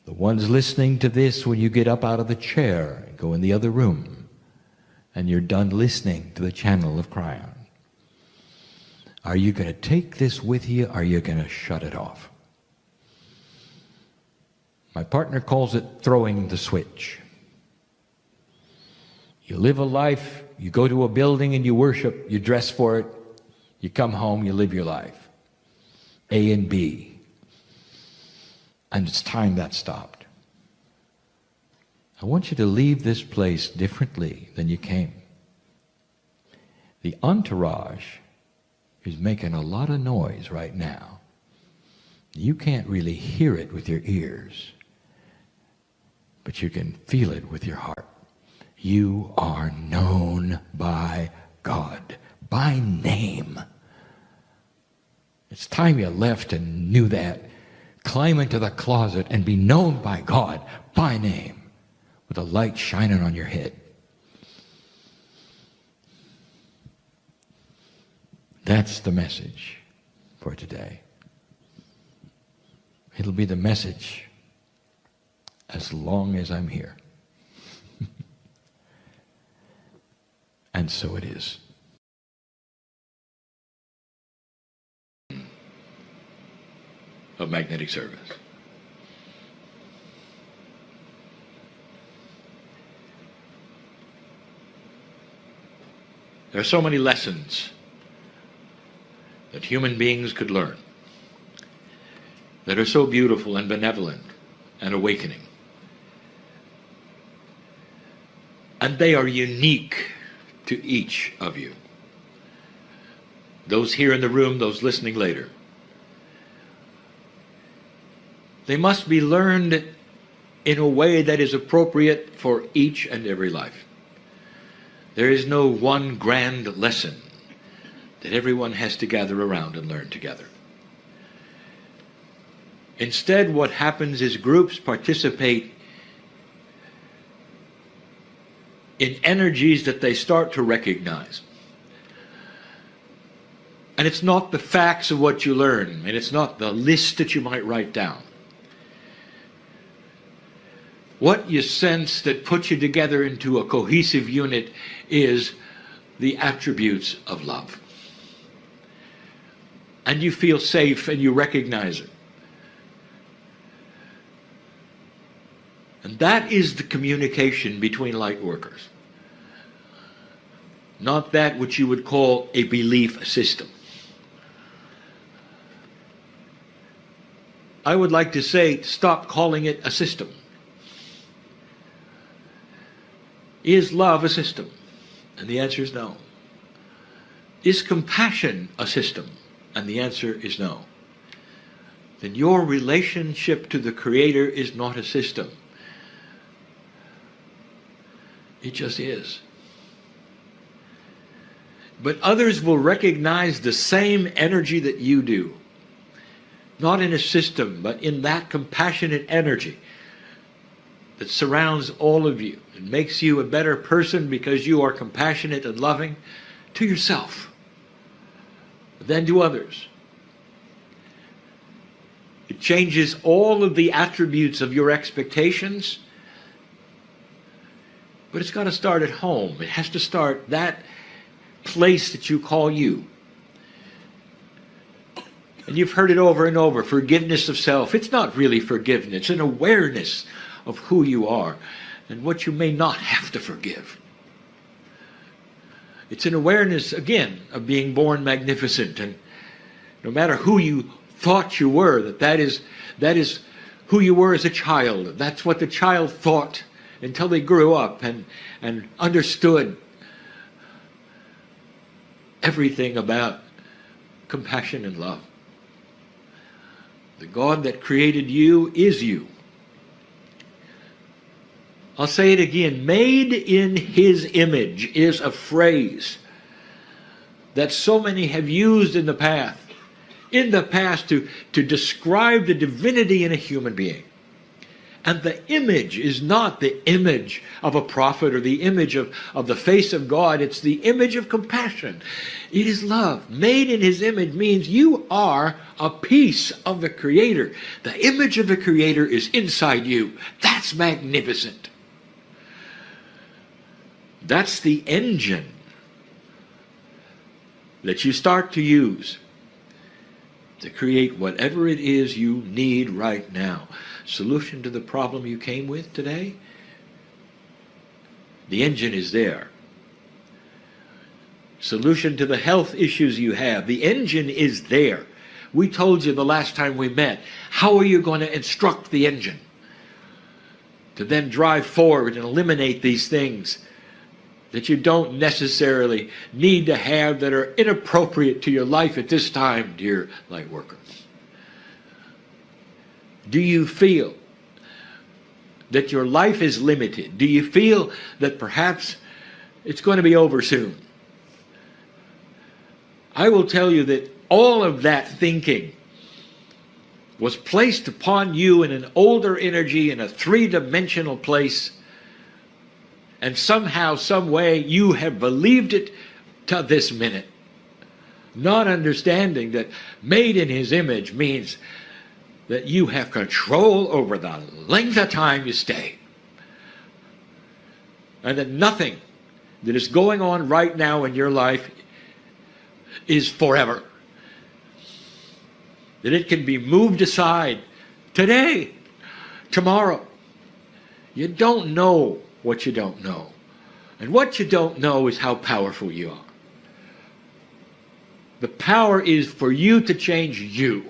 The ones listening to this, when you get up out of the chair and go in the other room and you're done listening to the channel of Kryon, are you going to take this with you, or are you going to shut it off? My partner calls it throwing the switch. You live a life, you go to a building and you worship, you dress for it, you come home, you live your life. A and B. And it's time that stopped. I want you to leave this place differently than you came. The entourage is making a lot of noise right now. You can't really hear it with your ears, but you can feel it with your heart. You are known by God, by name. It's time you left and knew that. Climb into the closet and be known by God, by name, with a light shining on your head. That's the message for today. It'll be the message as long as I'm here. And so it is. Of magnetic service. There are so many lessons that human beings could learn that are so beautiful and benevolent and awakening. And they are unique to each of you. Those here in the room, those listening later. They must be learned in a way that is appropriate for each and every life. There is no one grand lesson that everyone has to gather around and learn together. Instead, what happens is groups participate in energies that they start to recognize. And it's not the facts of what you learn, and it's not the list that you might write down. What you sense that puts you together into a cohesive unit is the attributes of love. And you feel safe and you recognize it. And that is the communication between light workers. Not that which you would call a belief system. I would like to say, stop calling it a system. Is love a system? And the answer is no. Is compassion a system? And the answer is no. Then your relationship to the Creator is not a system. It just is. But others will recognize the same energy that you do. Not in a system, but in that compassionate energy that surrounds all of you and makes you a better person because you are compassionate and loving to yourself, than to others. It changes all of the attributes of your expectations, but it's got to start at home. It has to start that place that you call you. And you've heard it over and over, forgiveness of self. It's not really forgiveness. It's an awareness of who you are and what you may not have to forgive. It's an awareness, again, of being born magnificent. And no matter who you thought you were, that is who you were as a child. That's what the child thought until they grew up and understood everything about compassion and love. The God that created you is you. I'll say it again. Made in His image is a phrase that so many have used in the past to describe the divinity in a human being. And the image is not the image of a prophet or the image of the face of God. It's the image of compassion. It is love. Made in His image means you are a piece of the Creator. The image of the Creator is inside you. That's magnificent. That's the engine that you start to use to create whatever it is you need right now. Solution to the problem you came with today? The engine is there. Solution to the health issues you have? The engine is there. We told you the last time we met, how are you going to instruct the engine to then drive forward and eliminate these things that you don't necessarily need to have, that are inappropriate to your life at this time, dear light worker? Do you feel that your life is limited? Do you feel that perhaps it's going to be over soon? I will tell you that all of that thinking was placed upon you in an older energy, in a three-dimensional place, and somehow, some way, you have believed it to this minute, not understanding that made in His image means that you have control over the length of time you stay. And that nothing that is going on right now in your life is forever. That it can be moved aside today, tomorrow. You don't know what you don't know. And what you don't know is how powerful you are. The power is for you to change you.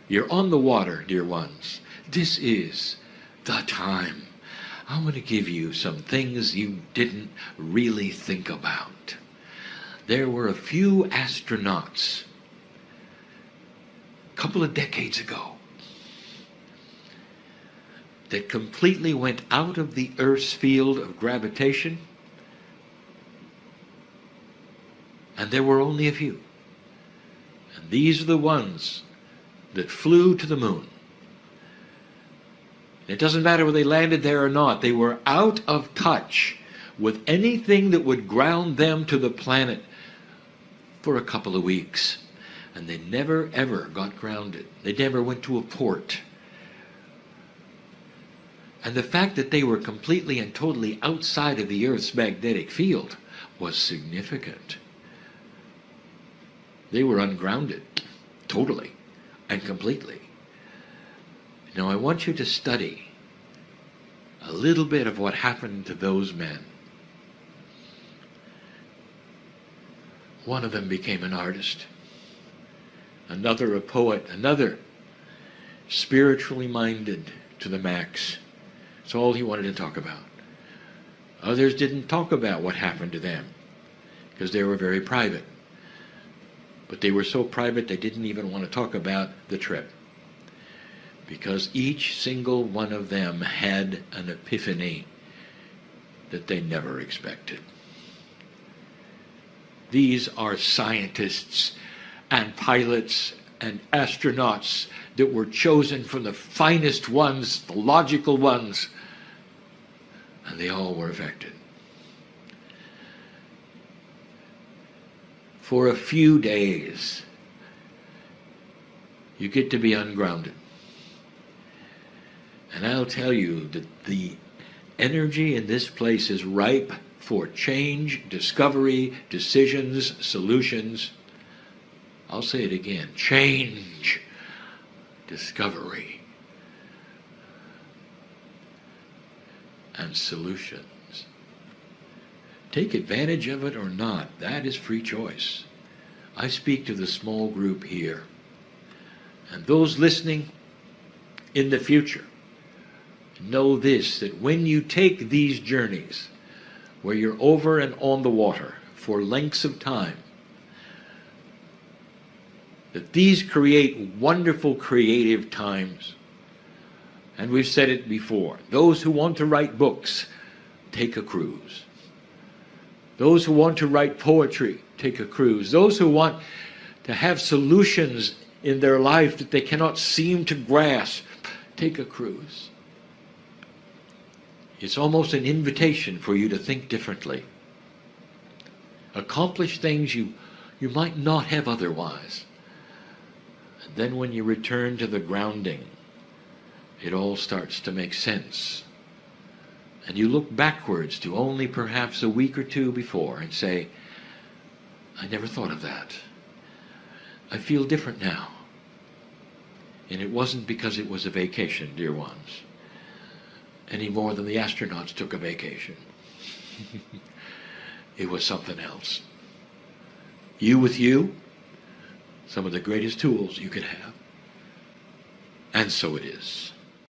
You're on the water, dear ones. This is the time. I'm going to give you some things you didn't really think about. There were a few astronauts a couple of decades ago that completely went out of the Earth's field of gravitation, and there were only a few. And these are the ones that flew to the moon. It doesn't matter whether they landed there or not. They were out of touch with anything that would ground them to the planet for a couple of weeks. And they never, ever got grounded. They never went to a port. And the fact that they were completely and totally outside of the Earth's magnetic field was significant. They were ungrounded, totally and completely. Now I want you to study a little bit of what happened to those men. One of them became an artist, another a poet, another spiritually minded to the max. That's all he wanted to talk about. Others didn't talk about what happened to them because they were very private. But they were so private they didn't even want to talk about the trip, because each single one of them had an epiphany that they never expected. These are scientists and pilots and astronauts that were chosen from the finest ones, the logical ones, and they all were affected. For a few days, you get to be ungrounded. And I'll tell you that the energy in this place is ripe for change, discovery, decisions, solutions. I'll say it again. Change, discovery, and solutions. Take advantage of it or not. That is free choice. I speak to the small group here. And those listening in the future, know this, that when you take these journeys where you're over and on the water for lengths of time, that these create wonderful creative times. And we've said it before. Those who want to write books, take a cruise. Those who want to write poetry, take a cruise. Those who want to have solutions in their life that they cannot seem to grasp, take a cruise. It's almost an invitation for you to think differently. Accomplish things you might not have otherwise. And then when you return to the grounding, it all starts to make sense. And you look backwards to only perhaps a week or two before and say, I never thought of that. I feel different now. And it wasn't because it was a vacation, dear ones, any more than the astronauts took a vacation. It was something else. You with you, some of the greatest tools you could have. And so it is.